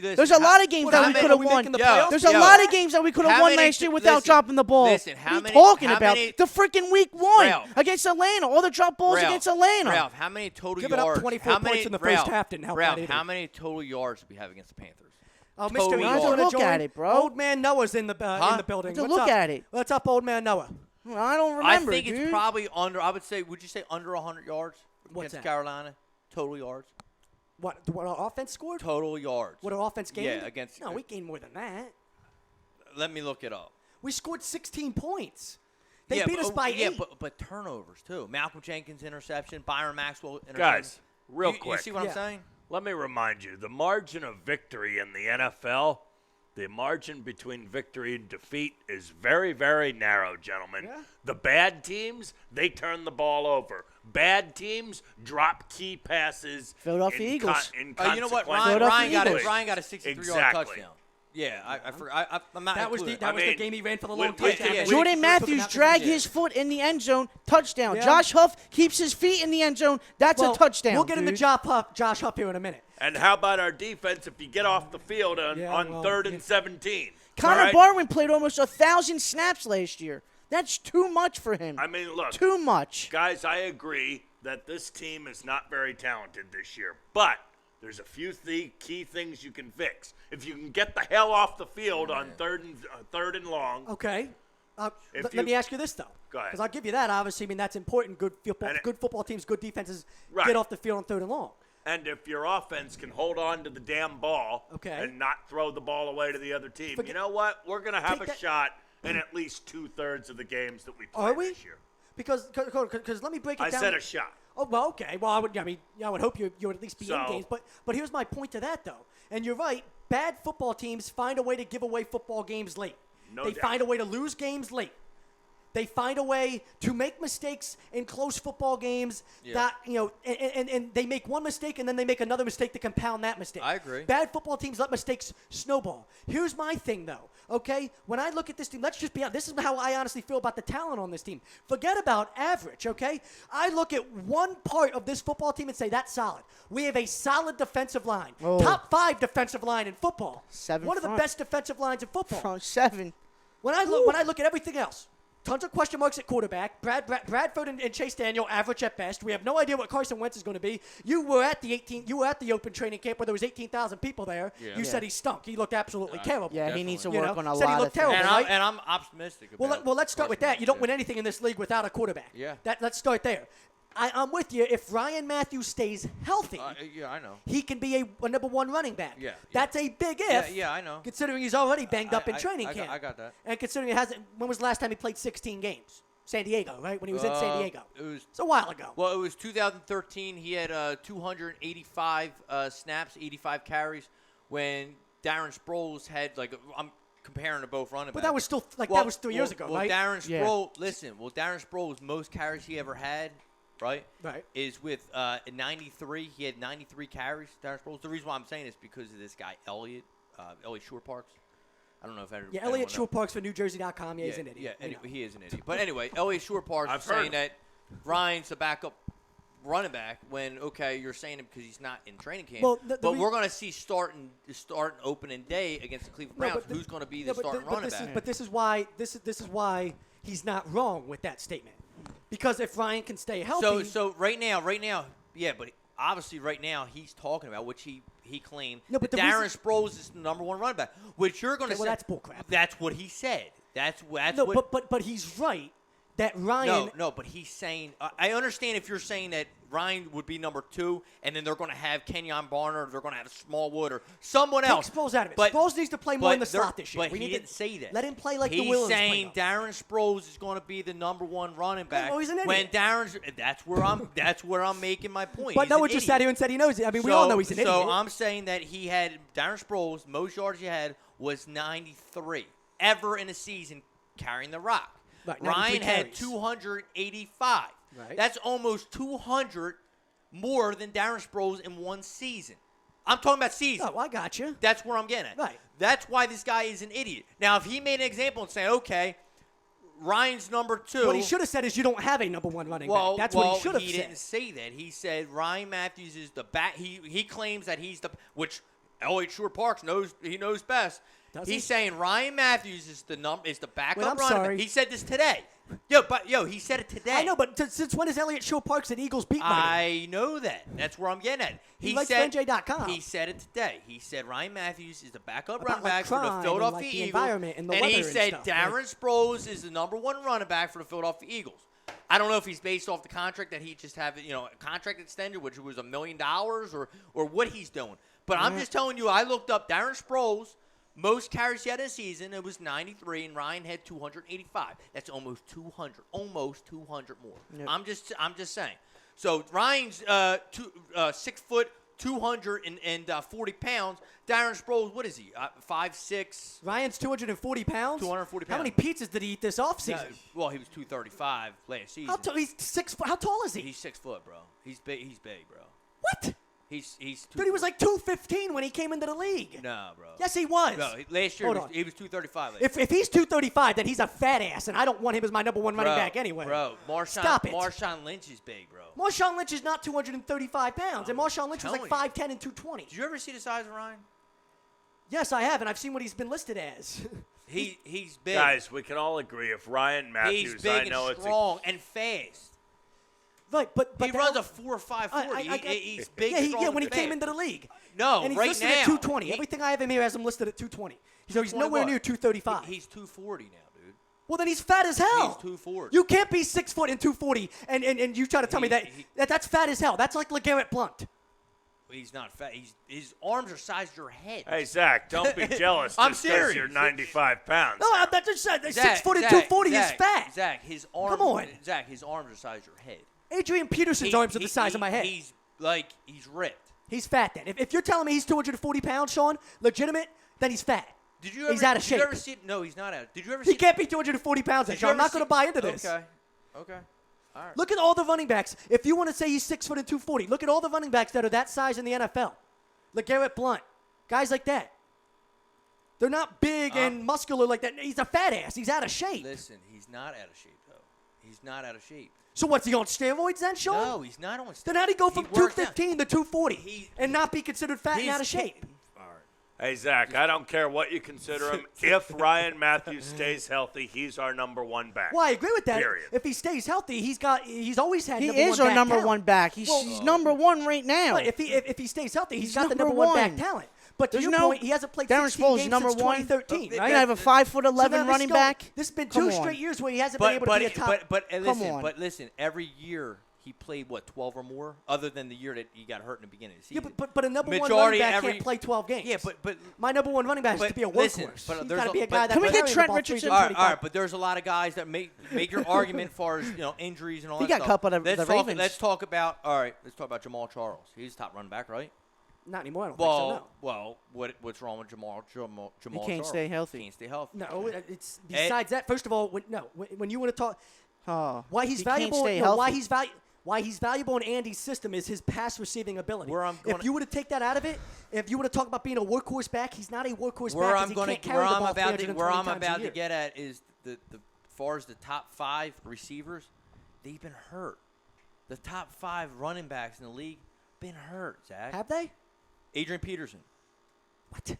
There's a lot of games that we could have won. There's a lot of games that we could have won last year without dropping the ball. Listen, what are you talking about? The freaking week 1 Ralph. against Atlanta. All the drop balls against Atlanta. Ralph, how many total Giving up yards? 24 how many, points in the Ralph, first half didn't help Ralph, that either. how many total yards did we have against the Panthers? Oh, Total Mr. yards. Eagles wanna Look join? at it, bro. Old man Noah's in the building. To What's look up? at it. What's up, old man Noah? I don't remember, I think dude. it's probably under. I would say. Would you say under 100 yards What's against that? Carolina? Total yards. What our offense scored? Total yards. What our offense gained? Yeah, against. No, we gained more than that. Let me look it up. We scored 16 points. They yeah, beat us by 8. but turnovers too. Malcolm Jenkins interception, Byron Maxwell interception. Guys, real You quick. see what Yeah. I'm saying? Let me remind you, the margin of victory in the NFL, the margin between victory and defeat is very, very narrow, gentlemen. Yeah. The bad teams, they turn the ball over. Bad teams drop key passes. Philadelphia in Eagles. in You know what? consequential Ryan got plays. it. Ryan got a 63-yard Exactly. touchdown. Yeah, I forgot. I'm not. That was the including it. game he ran for the we- long we- touchdown. yeah, Jordan we- Matthews dragged his foot in the end zone. Touchdown. Yeah. Josh Huff keeps his feet in the end zone. That's Well, a touchdown. We'll get into dude. Josh Huff here in a minute. And how about our defense if you get off the field on, Yeah, on well, 3rd yeah. and 17? Connor All right? Barwin played almost 1,000 snaps last year. That's too much for him. I mean, look. Too much. Guys, I agree that this team is not very talented this year, but there's a few key things you can fix. If you can get the hell off the field on third and long, Okay. If Let you- me ask you this, though. Go ahead. Because I'll give you that, obviously. I mean, that's important. Good And football teams, good defenses Right. get off the field on 3rd and long. and if your offense can hold on to the damn ball Okay. and not throw the ball away to the other team, Forget- you know what? We're going to have Take a that- shot in at least 2/3 of the games that we play Are we? this year. Because let me break it I down. said a shot. Oh, well, okay. Well, I would hope you would at least be in So- games. But here's my point to that, though. And you're right. Bad football teams find a way to give away football games late. No They doubt. find a way to lose games late. They find a way to make mistakes in close football games that, and they make one mistake and then they make another mistake to compound that mistake. I agree. Bad football teams let mistakes snowball. Here's my thing, though, okay? When I look at this team, let's just be honest. This is how I honestly feel about the talent on this team. Forget about average, okay? I look at one part of this football team and say, that's solid. We have a solid defensive line. Oh. Top 5 defensive line in football. 7 One of the front. best defensive lines in football. Front 7. When I look at everything else, tons of question marks at quarterback. Bradford and Chase Daniel average at best. We have no idea what Carson Wentz is going to be. You were at the open training camp where there was 18,000 people there. Yeah. You said he stunk. He looked absolutely terrible. Yeah, he needs to You work know, on a said he lot looked of things. terrible. Right? And I'm optimistic about Well, let's start with that. You don't win anything in this league without a quarterback. Yeah. Let's start there. I'm with you. If Ryan Matthews stays healthy, Yeah, I know. he can be a number 1 running back. Yeah, That's a big if. Yeah, I know. Considering he's already banged up in training I camp. got that. And considering it hasn't, when was the last time he played 16 games? San Diego, right? When he was in San Diego. It's a while ago. Well, it was 2013. He had 285 snaps, 85 carries. When Darren Sproles had I'm comparing to both running backs. But that was still that was 3 years ago, right? Darren Sproles, Darren Sproles' most carries he ever had, right? Right. Is with 93. He had 93 carries. Darren Sproles. The reason why I'm saying this is because of this guy Elliott Shore Parks. I don't know if anyone Elliott knows. Shore Parks for NewJersey.com. Yeah, he's an idiot. Yeah, he is an idiot. But anyway, Elliott Shore Parks is saying that Ryan's the backup running back when, you're saying it because he's not in training camp. Well, but we're going to see starting opening day against the Cleveland Browns. Who's going to be the starting running back? But this is why he's not wrong with that statement. Because if Ryan can stay healthy. So right now, yeah, but obviously right now he's talking about, which he claimed, that Darren Sproles is the number one running back, which you're going to say. Well, that's bullcrap. That's what he said. That's what. But he's right that Ryan. No, but he's saying. I understand if you're saying that Ryan would be number 2, and then they're going to have Kenyon Barner, or they're going to have Smallwood, or someone else. Take Sproles out of it. Sproles needs to play more in the slot this year. But he didn't say that. Let him play like the Williams. Williams. He's saying Darren Sproles is going to be the number 1 running back. Well, he's an idiot. When that's where I'm making my point. But no one just sat here and said he knows it. I mean, we all know he's an idiot. So I'm saying that he had Darren Sproles' most yards he had was 93 ever in a season carrying the rock. Right, Ryan had carries. 285. Right. That's almost 200 more than Darren Sproles in one season. I'm talking about season. Oh, I got you. That's where I'm getting at. Right. That's why this guy is an idiot. Now, if he made an example and say, okay, Ryan's number 2. What he should have said is you don't have a number 1 running back. That's what he should have said. He didn't say that. He said Ryan Matthews is the back. He claims that he's the, which Elliott Shore Parks knows best. He's saying Ryan Matthews is the backup running back. He said this today. He said it today. I know, but since when is Elliott Shore Parks an Eagles beat writer? I know that. That's where I'm getting at. He likes NJ.com. He said it today. He said Ryan Matthews is the backup About running back for the Philadelphia the Eagles. environment and the he weather said and stuff, Darren Sproles is the number 1 running back for the Philadelphia Eagles. I don't know if he's based off the contract that he just have, a contract extended, which was $1 million, or what he's doing. But I'm just telling you, I looked up Darren Sproles. Most carries he had in a season, it was 93, and Ryan had 285. That's almost 200 more. Yep. I'm just saying. So Ryan's 6 foot, 240 pounds. Darren Sproles, what is he? 5'6". Ryan's 240 pounds. 240 pounds. How many pizzas did he eat this offseason? Well, he was 235 last season. He's 6 foot. How tall is he? He's 6 foot, bro. He's big, bro. What? He's Dude, he was like 215 when he came into the league. No, bro. Yes, he was. No, last year he was 235. If he's 235, then he's a fat ass, and I don't want him as my number 1 running back anyway. Bro, Stop it. Marshawn Lynch is big, bro. Marshawn Lynch is not 235 pounds, and Marshawn Lynch was like 5'10 and 220. Did you ever see the size of Ryan? Yes, I have, and I've seen what he's been listed as. He's big. Guys, we can all agree if Ryan Matthews, he's big I know and it's strong and fast. Right, but he runs a 4.5 he's big. Yeah, when he came into the league. No, and he's right listed now at 220. Everything I have him here has him listed at 220. So he's nowhere near 235. He's 240 now, dude. Well, then he's fat as hell. He's 240. You can't be 6 foot and 240, and you try to tell me that's fat as hell. That's like LeGarrette Blount. He's not fat. His arms are size your head. Hey, Zach, don't be jealous. I'm just 'cause serious. you're 95 pounds. No, that just said 6 foot and 240 is fat. Zach, his arms. Come on. Zach, his arms are size your head. Adrian Peterson's arms are the size of my head. He's ripped. He's fat then. If you're telling me he's 240 pounds, Sean, legitimate, then he's fat. Did you ever? He's out of shape. Did you ever see? No, he's not out. Did you ever see? He can't be 240 pounds then, Sean. I'm not going to buy into this. Okay. All right. Look at all the running backs. If you want to say he's 6 foot and 240, look at all the running backs that are that size in the NFL. LeGarrette Blount, guys like that. They're not big and muscular like that. He's a fat ass. He's out of shape. Listen, he's not out of shape though. He's not out of shape. So what's he on steroids then, Sean? No, he's not on steroids. Then how'd he go from He works 215 to 240 and not be considered fat and out of shape? Hey, Zach, I don't care what you consider him. If Ryan Matthews stays healthy, he's our number 1 back. Well, I agree with that. Period. If he stays healthy, he's always had He number 1 is our back number talent. 1 back. He's number 1 right now. But if he stays healthy, he's got the number number 1 back one. talent. But to There's your no- point, he hasn't played Darren 16 Sproles games number since 1. 2013, You're right? going to have a 5'11" So now running back? This has been Come 2 on. straight years where he hasn't been able to be a top. But listen, on. but listen, every year he played, 12 or more, other than the year that he got hurt in the beginning of the Yeah, season. but a number one Majority running back every- can't play 12 games. Yeah, but my number one running back has but to be a listen, workhorse. but He's there's got to a- be a but- guy that Can we can get carry the Trent ball Richardson? 325. all right, but there's a lot of guys that make your argument as far as injuries and all He that got stuff. cut by the Ravens. Let's talk about Jamal Charles. He's top running back, right? Not anymore. I don't think so. No. Well, what's wrong with Jamal He can't Charles? stay healthy. Can't stay healthy. No, it's besides that. First of all, when you want to talk, Oh, why he's he can't valuable, stay why healthy. he's valuable in Andy's system is his pass receiving ability. Where I'm gonna- if you were to take that out of it, if you were to talk about being a workhorse back, he's not a workhorse Where back I'm because he going can't to carry the ball 320 where I'm times a about to year. get at is the far as the top 5 receivers, they've been hurt. The top 5 running backs in the league been hurt. Zach. Have they? Adrian Peterson. What?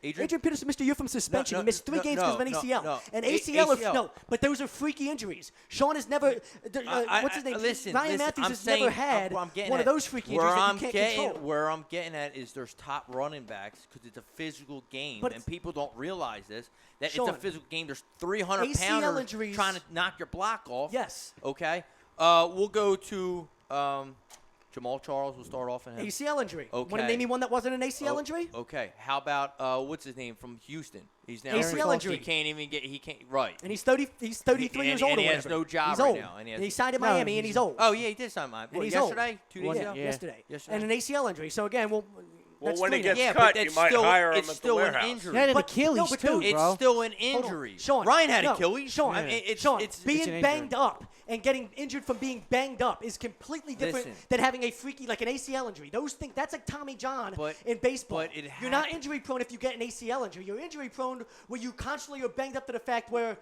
Adrian Peterson missed a year from suspension. He missed 3 games because of an ACL. no. And ACL, ACL. but those are freaky injuries. Sean has never. What's his name? Listen, Ryan Matthews I'm has saying, never had I'm getting one at, of those freaky where injuries that I'm you can't getting, control. Where I'm getting at is there's top running backs because it's a physical game, But and people don't realize this that Sean, it's a physical game. There's 300 ACL pounders injuries- trying to knock your block off. Yes. Okay. We'll go to Jamal Charles. We'll start off in him. ACL injury. Want to Okay. name me one that wasn't an ACL Oh, injury? Okay. How about what's his name from Houston? He's now ACL injury. He can't even get. He can't. Right. And he's 33 years old. And or he has whatever. no job he's right old. now, and he And has- he signed in No, Miami, and he's- he's old. Oh yeah, he did sign mine. And What, he's yesterday? old. 2 days One- ago? yeah. Yesterday. Yesterday. And an ACL injury. So again, that's when he 3 gets now. Yeah, cut, but you it's might still, hire him it's at the still an warehouse. injury. He had an But- Achilles no, but too, dude, It's bro. still an Hold on. injury. Sean, Ryan had no, Achilles. Sean, I mean, it's, Sean, it's, an being injury. banged up and getting injured from being banged up is completely different Listen. than having a freaky like an ACL injury. Those things that's like Tommy John But- in baseball. but it You're not happens. injury prone if you get an ACL injury. You're injury prone where you constantly are banged up to the fact where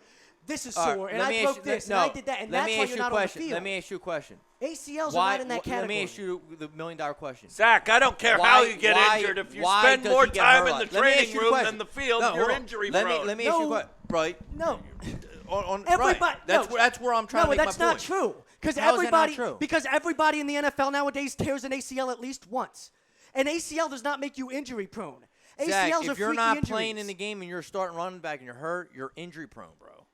this is all right, sore and let I me broke ask this you, and I no, did that and let that's me why ask you're you a not on the question. field. Let me ask you a question. ACLs Why? are not in that category. Let me ask you the $1 million question. Zach, I don't care Why- how you get why- injured. If you why spend does more he get time hurt? in the Let me ask training you a room question. than the field, No, you're hold on. injury Let prone. me ask you a No. question. Right. No. Right. No, That's where I'm trying to make that's my not point. true. Because How is that not everybody, true? because everybody in the NFL nowadays tears an ACL at least once. An ACL does not make you injury prone. Zach, ACLs are if you're freaky not injuries. playing in the game and you're a starting running back and you're hurt, you're injury prone, bro.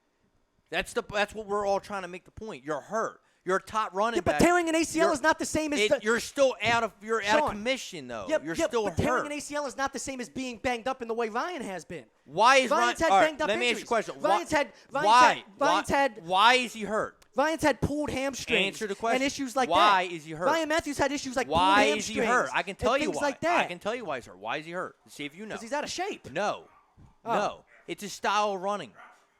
That's what we're all trying to make the point. You're hurt. You're a top running Yeah, but back. tearing an ACL is not the same as You're still out of Sean, commission though. Yep, you're yep, still but hurt. tearing an ACL is not the same as being banged up in the way Ryan has been. Why is Ryan's had all right, banged up let me ask you a injuries. question. Why is he hurt? Ryan's had pulled hamstrings Answer the question. and issues like Why that. is he hurt? Ryan Matthews had issues like pulled Why is hamstrings. he hurt? I can tell and you things why. like that. I can tell you why he's hurt. Why is he hurt? See if you know. Because he's out of shape. No. Oh. No. It's his style of running.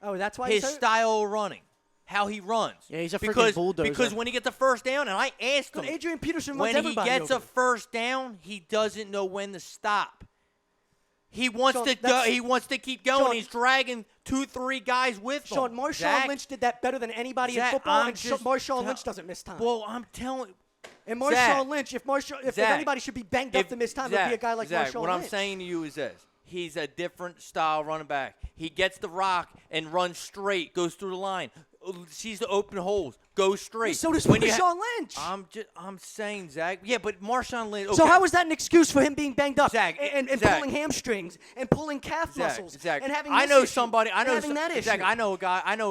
Oh, that's why His he's hurt? style of running. How he runs. Yeah, he's a freaking because, bulldozer. Because when he gets a first down, and I asked him, But Adrian Peterson runs when he everybody gets over. a first down, he doesn't know when to stop. He wants Sean, to go. that's- He wants to keep going. Sean- He's dragging 2-3 guys with him. Sean, Marshawn Zach, Lynch did that better than anybody Zach, in football, I'm and just Marshawn tell- Lynch doesn't miss time. Well, I'm telling. And Marshawn Zach, Lynch, if Zach, anybody should be banged up to miss time, it would be a guy like Zach, Marshawn what Lynch. I'm saying to you is this. He's a different style running back. He gets the rock and runs straight, goes through the line, sees the open holes, goes straight. So does When you Marshawn Lynch. I'm saying, Zach. Yeah, but Marshawn Lynch. Okay. So how is that an excuse for him being banged up Zach, and Zach. pulling hamstrings and pulling calf Zach, muscles Zach, and having I this know issue somebody. I and know having that issue? Zach, I know a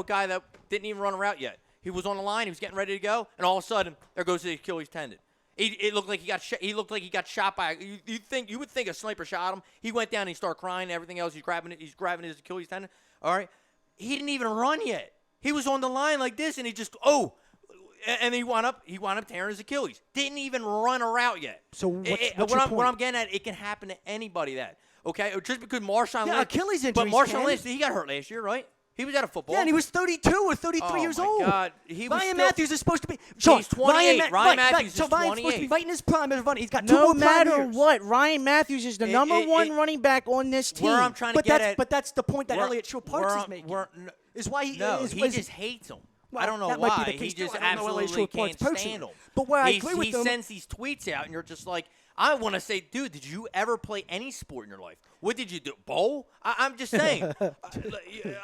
guy that didn't even run a route yet. He was on the line. He was getting ready to go, and all of a sudden, there goes the Achilles tendon. It looked like he looked like he got shot by. You would think a sniper shot him. He went down and he started crying. And everything else. He's grabbing his Achilles tendon. All right. He didn't even run yet. He was on the line like this, and he just and he wound up tearing his Achilles. Didn't even run a route yet. So what's what your I'm point? getting at, it can happen to anybody. That okay, just because Marshawn Yeah, Lynch, Achilles but injuries Marshawn can. Lynch, he got hurt last year, right? He was out of football. Yeah, and he was 32 or 33 Oh, years my old. God. He was Ryan still- Matthews is supposed to be. Sean, He's 28. Ryan Matthews so is Ryan's supposed to be 28. right in his prime as a runner. He's got two No more prime matter years. what, Ryan Matthews is the number one it- running back on this team. Where I'm trying to But get that's at, but that's the point that where- Elliott Shore where Parks I'm- is making. where- Is why he No, is, he is- just hates him. Well, I don't know that why. might be the He case, too. just I don't know Elliott absolutely Shore Parks can't personally. stand him. But where I He's- agree with he them- sends these tweets out, and you're just like, I want to say, dude, did you ever play any sport in your life? What did you do? Bowl? I'm just saying.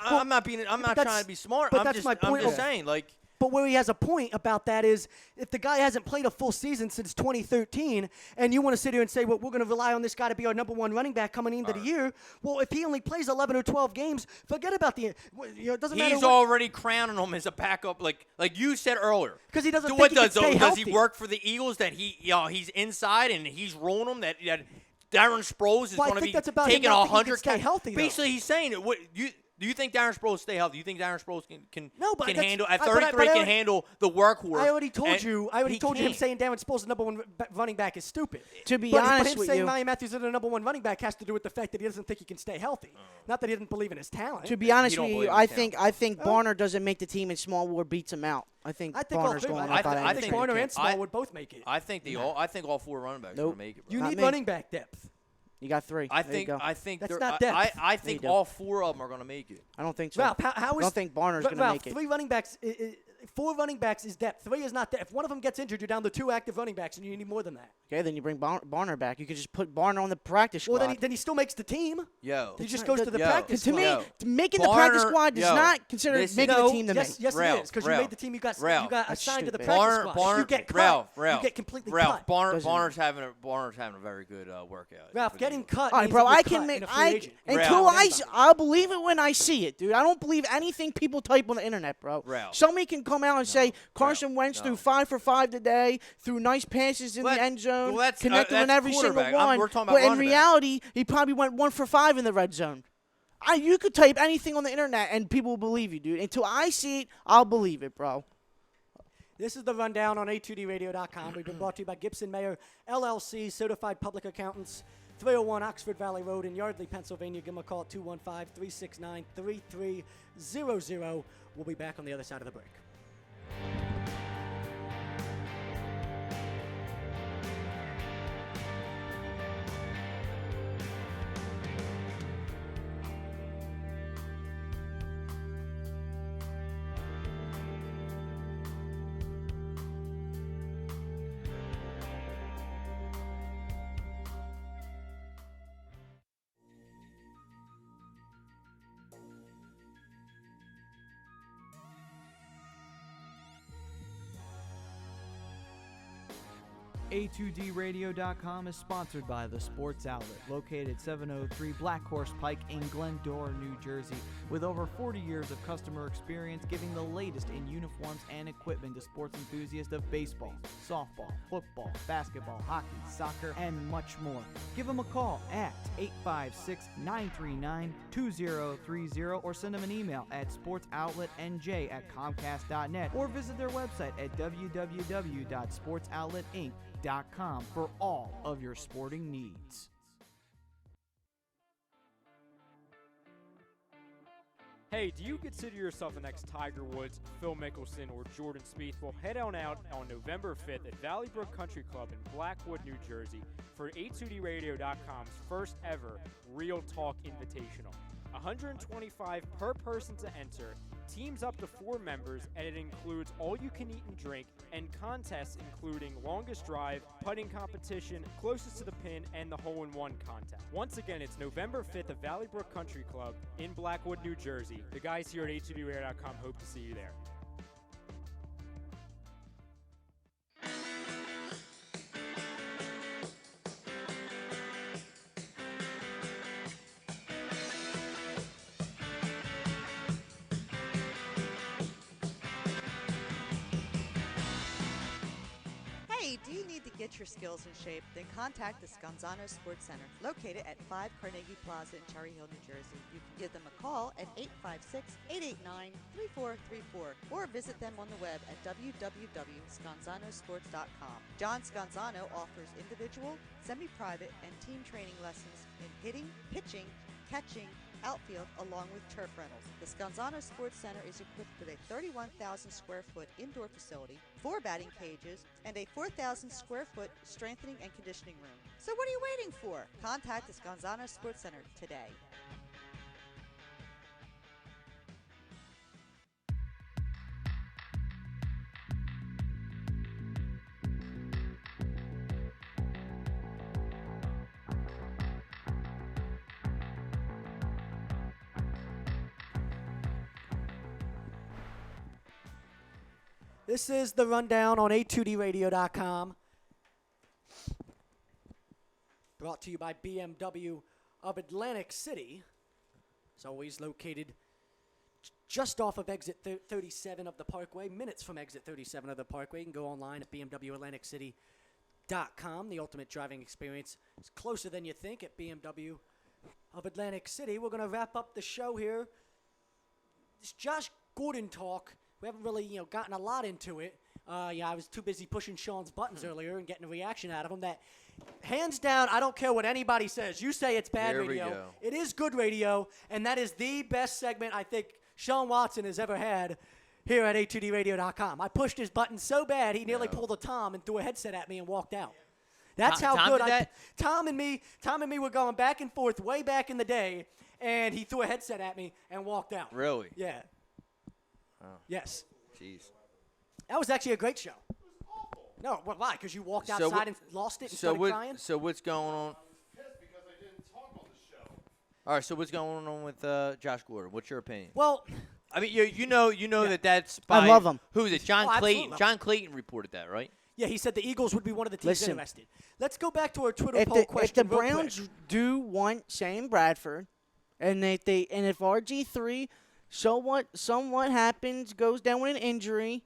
I'm not that's- trying to be smart. but I'm that's just, my point. I'm just saying, like. But where he has a point about that is if the guy hasn't played a full season since 2013 and you want to sit here and say, well, we're going to rely on this guy to be our number one running back coming into the year, well, if he only plays 11 or 12 games, forget about it doesn't matter. He's already crowning him as a backup, like you said earlier. Because he doesn't So think he can does stay he healthy. work for the Eagles that he's inside and he's rolling them that Darren Sproles is Well, I going to think be that's about him taking not thinking he 100 can stay healthy, though. Basically, he's saying do you think Darren Sproles stay healthy? Do you think Darren Sproles can handle at 33 can handle the workhorse? I already told you. Him can't. saying Darren Sproles, the number one running back, is stupid. To be but honest him with saying you, Ryan Matthews is the number one running back has to do with the fact that he doesn't think he can stay healthy. Not that he doesn't believe in his talent. to be honest don't with believe you, in I his think Barner doesn't make the team and Smallwood beats him out. I think all Barner's three. going I up. think- I think they Barner can. and Smallwood both make it. I think all four running backs are Nope. going to make it. Bro. You Not need me. running back depth. You got three. I There you think go. That's they're- not depth. I think do. all four of them are going to make it. I don't think so. Ralph, how I is don't think Barner's going to Ralph, make it. three running backs, four running backs is depth. Three is not depth. If one of them gets injured, you're down to two active running backs, and you need more than that. Okay, then you bring Barner back. You could just put Barner on the practice squad. Well, then he still makes the team. Yo. He just not- goes to the yo. practice to squad. me, Yo. making the practice Barner- squad does yo, not consider listen. making No, the team to yes, me. yes, Ralph, it is, because you Ralph, made the team. You got Ralph. assigned to the That's practice stupid. squad. You get cut. Ralph, You get completely Ralph, cut. Barner's having a very good workout. Ralph, for the getting Eagles. cut. All right, means bro. that you're I can cut make. and a free agent. Until Ralph. I'll believe it when I see it, dude. I don't believe anything people type on the internet, bro. Ralph. Somebody can come out and say Carson Wentz no. threw 5 for 5 today, threw nice passes in Well, the end zone, well, that's- connected in that's every single quarterback. one. We're talking about but in running back. reality, he probably went 1 for 5 in the red zone. You could type anything on the internet and people will believe you, dude. Until I see it, I'll believe it, bro. This is the rundown on a2dradio.com. We've been brought to you by Gibson Mayer, LLC, Certified Public Accountants, 301 Oxford Valley Road in Yardley, Pennsylvania. Give them a call at 215-369-3300. We'll be back on the other side of the break. A2DRadio.com is sponsored by The Sports Outlet, located at 703 Black Horse Pike in Glendora, New Jersey, with over 40 years of customer experience giving the latest in uniforms and equipment to sports enthusiasts of baseball, softball, football, basketball, hockey, soccer, and much more. Give them a call at 856-939-2030 or send them an email at sportsoutletnj@comcast.net or visit their website at www.sportsoutletinc.com for all of your sporting needs. Hey, do you consider yourself the next Tiger Woods, Phil Mickelson, or Jordan Spieth? Well, head on out on November 5th at Valley Brook Country Club in Blackwood, New Jersey for A2DRadio.com's first ever Real Talk Invitational. $125 per person to enter, teams up to 4 members, and it includes all you can eat and drink and contests including longest drive, putting competition, closest to the pin, and the hole-in-one contest. Once again, it's November 5th at Valley Brook Country Club in Blackwood, New Jersey. The guys here at A2DRadio.com hope to see you there. Hey, do you need to get your skills in shape? Then contact the Scanzano Sports Center, located at 5 Carnegie Plaza in Cherry Hill, New Jersey. You can give them a call at 856-889-3434 or visit them on the web at www.scanzanosports.com. John Scanzano offers individual, semi-private, and team training lessons in hitting, pitching, catching, outfield, along with turf rentals. The Scanzano Sports Center is equipped with a 31,000 square foot indoor facility, 4 batting cages, and a 4,000 square foot strengthening and conditioning room. So what are you waiting for? Contact the Scanzano Sports Center today. This is the Rundown on A2DRadio.com. Brought to you by BMW of Atlantic City. It's always located just off of exit 37 of the Parkway, minutes from exit 37 of the Parkway. You can go online at bmwatlanticcity.com. The ultimate driving experience is closer than you think at BMW of Atlantic City. We're going to wrap up the show here. This Josh Gordon talk, we haven't really, gotten a lot into it. I was too busy pushing Sean's buttons earlier and getting a reaction out of him. That, hands down, I don't care what anybody says. You say it's bad radio. It is good radio, and that is the best segment I think Sean Watson has ever had here at A2DRadio.com. I pushed his button so bad he nearly pulled a Tom and threw a headset at me and walked out. That's how Tom good did that? Tom and me were going back and forth way back in the day, and he threw a headset at me and walked out. Really? Yeah. Oh. Yes. Jeez. That was actually a great show. No, why? Because you walked outside and lost it and started crying? So what's going on? All right, so what's going on with Josh Gordon? What's your opinion? Well, I mean, you know that's by I love him. Who is it? John Oh, Clayton. absolutely. John Clayton reported that, right? yeah, he said the Eagles would be one of the teams Listen. interested. Let's go back to our Twitter If poll the question real Browns quick. do want Sam Bradford, and if RG3 somewhat happens, goes down with an injury,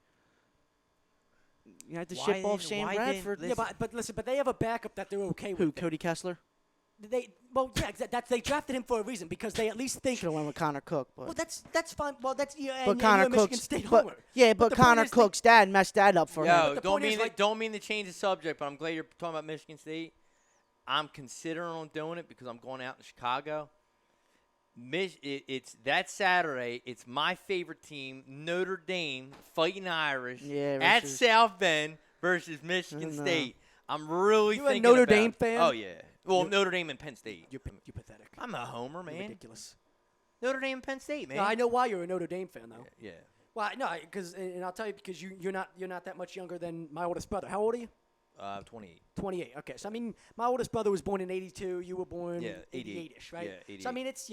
you have to ship off Sam Bradford. Yeah, but listen, but they have a backup that they're okay with. Who? Cody Kessler? They drafted him for a reason because they at least think. Should have went with Connor Cook, but Well, that's fine. Well, that's but Connor Michigan Cook's State but homer. yeah, But but the point Connor is Cook's dad messed that up for him. Yo, the don't point is, mean like- don't mean to change the subject, but I'm glad you're talking about Michigan State. I'm considering on doing it because I'm going out in Chicago. It's that Saturday. It's my favorite team, Notre Dame, Fighting Irish, Yeah, at versus- South Bend versus Michigan No. State. I'm really You a thinking Notre about Dame it. fan? Oh yeah. Well, Notre Dame and Penn State. You're pathetic. I'm a homer, You're man. ridiculous. Notre Dame and Penn State, man. No, I know why you're a Notre Dame fan though. Yeah. Well, no, and I'll tell you because you're not that much younger than my oldest brother. How old are you? 28. 28. Okay, so I mean, my oldest brother was born in '82. You were born Yeah, 88ish, right? Yeah, 88. So I mean, it's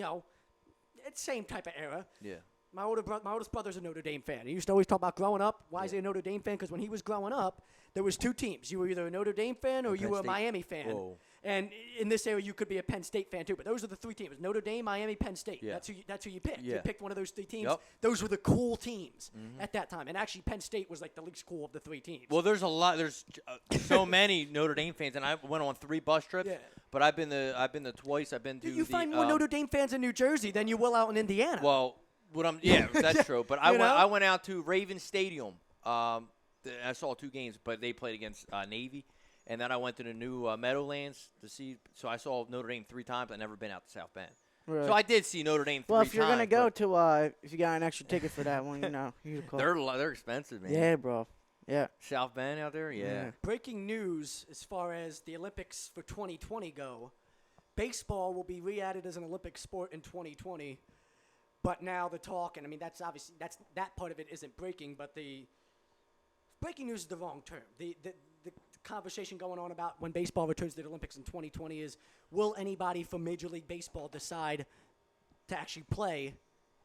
it's same type of era. Yeah. My oldest brother's a Notre Dame fan. He used to always talk about growing up. Why is he a Notre Dame fan? Because when he was growing up, there was two teams. You were either a Notre Dame fan or you Penn were a State. Miami fan. Whoa. And in this area, you could be a Penn State fan too. But those are the three teams: Notre Dame, Miami, Penn State. Yeah. That's who you picked. You Yeah. picked one of those three teams. Yep. Those were the cool teams at that time. And actually, Penn State was like the least cool of the three teams. Well, there's a lot. There's so many Notre Dame fans, and I went on 3 bus trips. Yeah. But I've been to twice. I've been to you the, find more Notre Dame fans in New Jersey than you will out in Indiana. Well, that's true. But You know? I went out to Raven Stadium. I saw 2 games, but they played against Navy, and then I went to the new Meadowlands to see. So I saw Notre Dame 3 times. I've never been out to South Bend. Right. So I did see Notre Dame 3 Well, times. if you're gonna go but to, if you got an extra ticket for that one, you could call. they're expensive, man. Yeah, bro. Yeah. South Bend out there, yeah. Breaking news as far as the Olympics for 2020 go. Baseball will be re-added as an Olympic sport in 2020. But now the talk, and I mean that part of it isn't breaking, but the breaking news is the wrong term. The conversation going on about when baseball returns to the Olympics in 2020 is, will anybody from Major League Baseball decide to actually play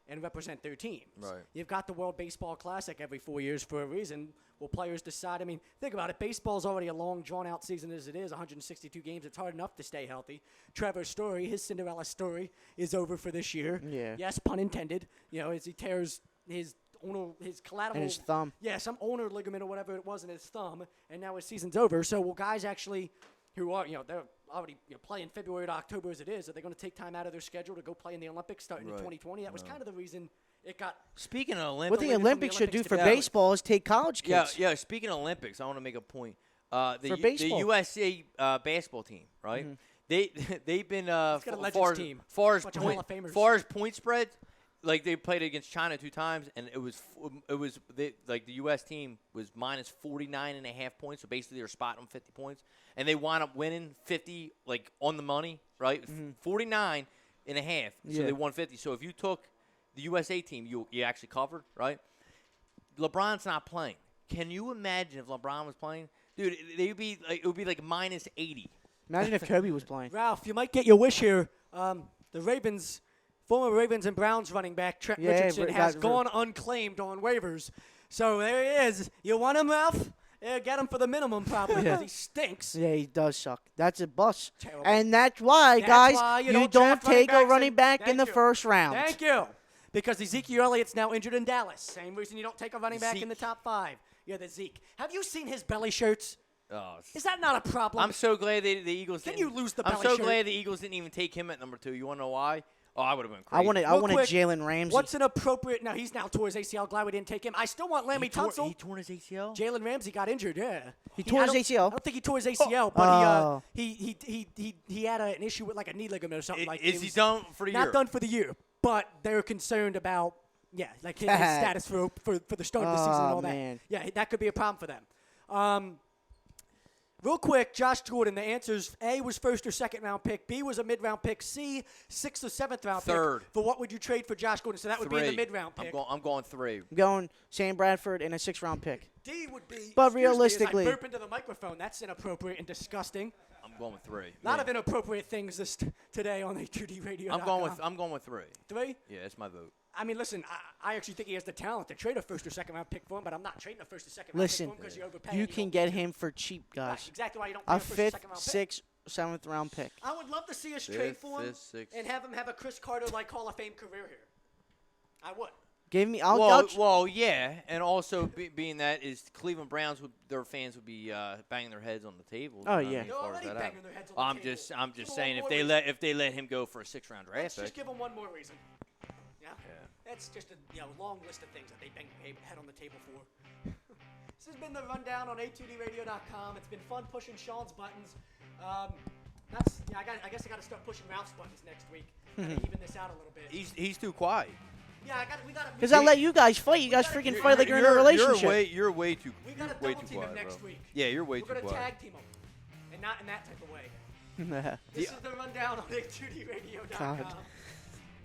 and represent their teams? Right. You've got the World Baseball Classic every 4 years for a reason. Will players decide? I mean, think about it. Baseball's already a long, drawn-out season as it is, 162 games. It's hard enough to stay healthy. Trevor's story, his Cinderella story, is over for this year. Yeah. Yes, pun intended. As he tears his collateral. And his thumb. Yeah, some ulnar ligament or whatever it was in his thumb, and now his season's over. So will guys actually, who are, they're already playing February to October as it is, are they going to take time out of their schedule to go play in the Olympics starting in 2020? That was kind of the reason it got. Speaking of Olympics, What the from the Olympics should do Olympics for to baseball is take college kids. Yeah. Speaking of Olympics, I want to make a point. For The baseball. USA basketball team, right? They've been got a legends team. far as Bunch of Hall of Famers. far as point spreads. Like they played against China 2 times, and it was the U.S. team was minus 49.5 points. So basically, they were spotting them 50 points, and they wound up winning 50 on the money, right? 49.5. So Yeah. they won 50. So if you took the USA team, you actually covered, right? LeBron's not playing. Can you imagine if LeBron was playing, dude? It would be like minus 80. Imagine if Kobe was playing. Ralph, you might get your wish here. The Ravens, former Ravens and Browns running back Trent Yeah, Richardson but has that- gone unclaimed on waivers. So there he is. You want him, Ralph? Yeah, get him for the minimum probably because he stinks. Yeah, he does suck. That's a bust. Terrible. And that's why, That's guys, why you don't don't draft take a running running backs back in the Thank you. first round. Thank you. Because Ezekiel Elliott's now injured in Dallas. Same reason you don't take a running back in the Zeke. top 5. Yeah, the Zeke. Have you seen his belly shirts? Oh, Is that not a problem? I'm so glad the Eagles. Can didn't- you lose the I'm belly so shirt? glad the Eagles didn't even take him at number 2. You want to know why? Oh, I would have been I crazy. wanted Real quick, Jalen Ramsey. What's an appropriate? Now he's now tore his ACL. Glad we didn't take him. I still want Laramie Tunsil. He torn his ACL. Jalen Ramsey got injured. Yeah, He tore his ACL? I don't think he tore his ACL, but Oh. he had an issue with like a knee ligament or something like. Is it he was done for the year? Not done for the year, but they're concerned about like his status for the start of the season and all that. Man. Yeah, that could be a problem for them. Real quick, Josh Jordan, the answers: A was first or second round pick, B was a mid round pick, C 6th or 7th round Third. pick. For what would you trade for Josh Gordon? So that would be in the 3. mid round pick. I'm going 3. I'm going Sam Bradford and a 6th-round pick. D would be. But excuse me, realistically- as I burp into the microphone. That's inappropriate and disgusting. I'm going with 3. A lot of inappropriate things today on A2D Radio. I'm going with 3. 3. Yeah, that's my vote. I mean, listen, I actually think he has the talent to trade a first or second round pick for him, but I'm not trading a first or second round Listen, pick for him because you overpay. you and can don't get need to. him for cheap, Right, guys. exactly why you don't pay A a first or 5th, second round pick. 6th, 7th-round pick. I would love to see us trade Fifth, for him fifth, sixth. and have him have a Chris Carter-like Hall of Fame career here. I would. Give me. Well, yeah, and also being that is Cleveland Browns their fans would be banging their heads on the table. Oh, you know, yeah. as They're far as already that banging happens. their heads on the I'm table. just Give them saying one if more they let him go for a 6th-round draft Let's pick. just give him one more reason. Yeah. That's just a long list of things that they bang their head on the table for. This has been the rundown on A2DRadio.com. It's been fun pushing Sean's buttons. I guess I got to start pushing Ralph's buttons next week. Kind of even this out a little bit. He's too quiet. Yeah, we got to. Because I let you guys fight. You guys freaking fight like you're in a relationship. You're way too. We got to way double too team him quiet, next bro. week. Yeah, you're way We're too going to quiet. tag team him, and not in that type of way. This is the rundown on A2DRadio.com. God.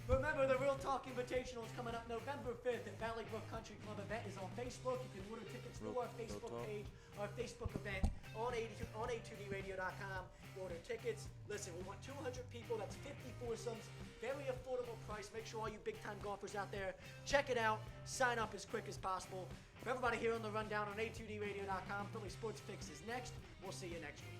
Remember, the Real Talk Invitational is coming up November 5th at Valley Brook Country Club. Event is on Facebook. You can order tickets through our Facebook page, our Facebook event on A2DRadio.com. Order tickets. Listen, we want 200 people. That's 50 foursomes. Very affordable price. Make sure all you big-time golfers out there, check it out. Sign up as quick as possible. For everybody here on the rundown on A2DRadio.com, Philly Sports Fix is next. We'll see you next week.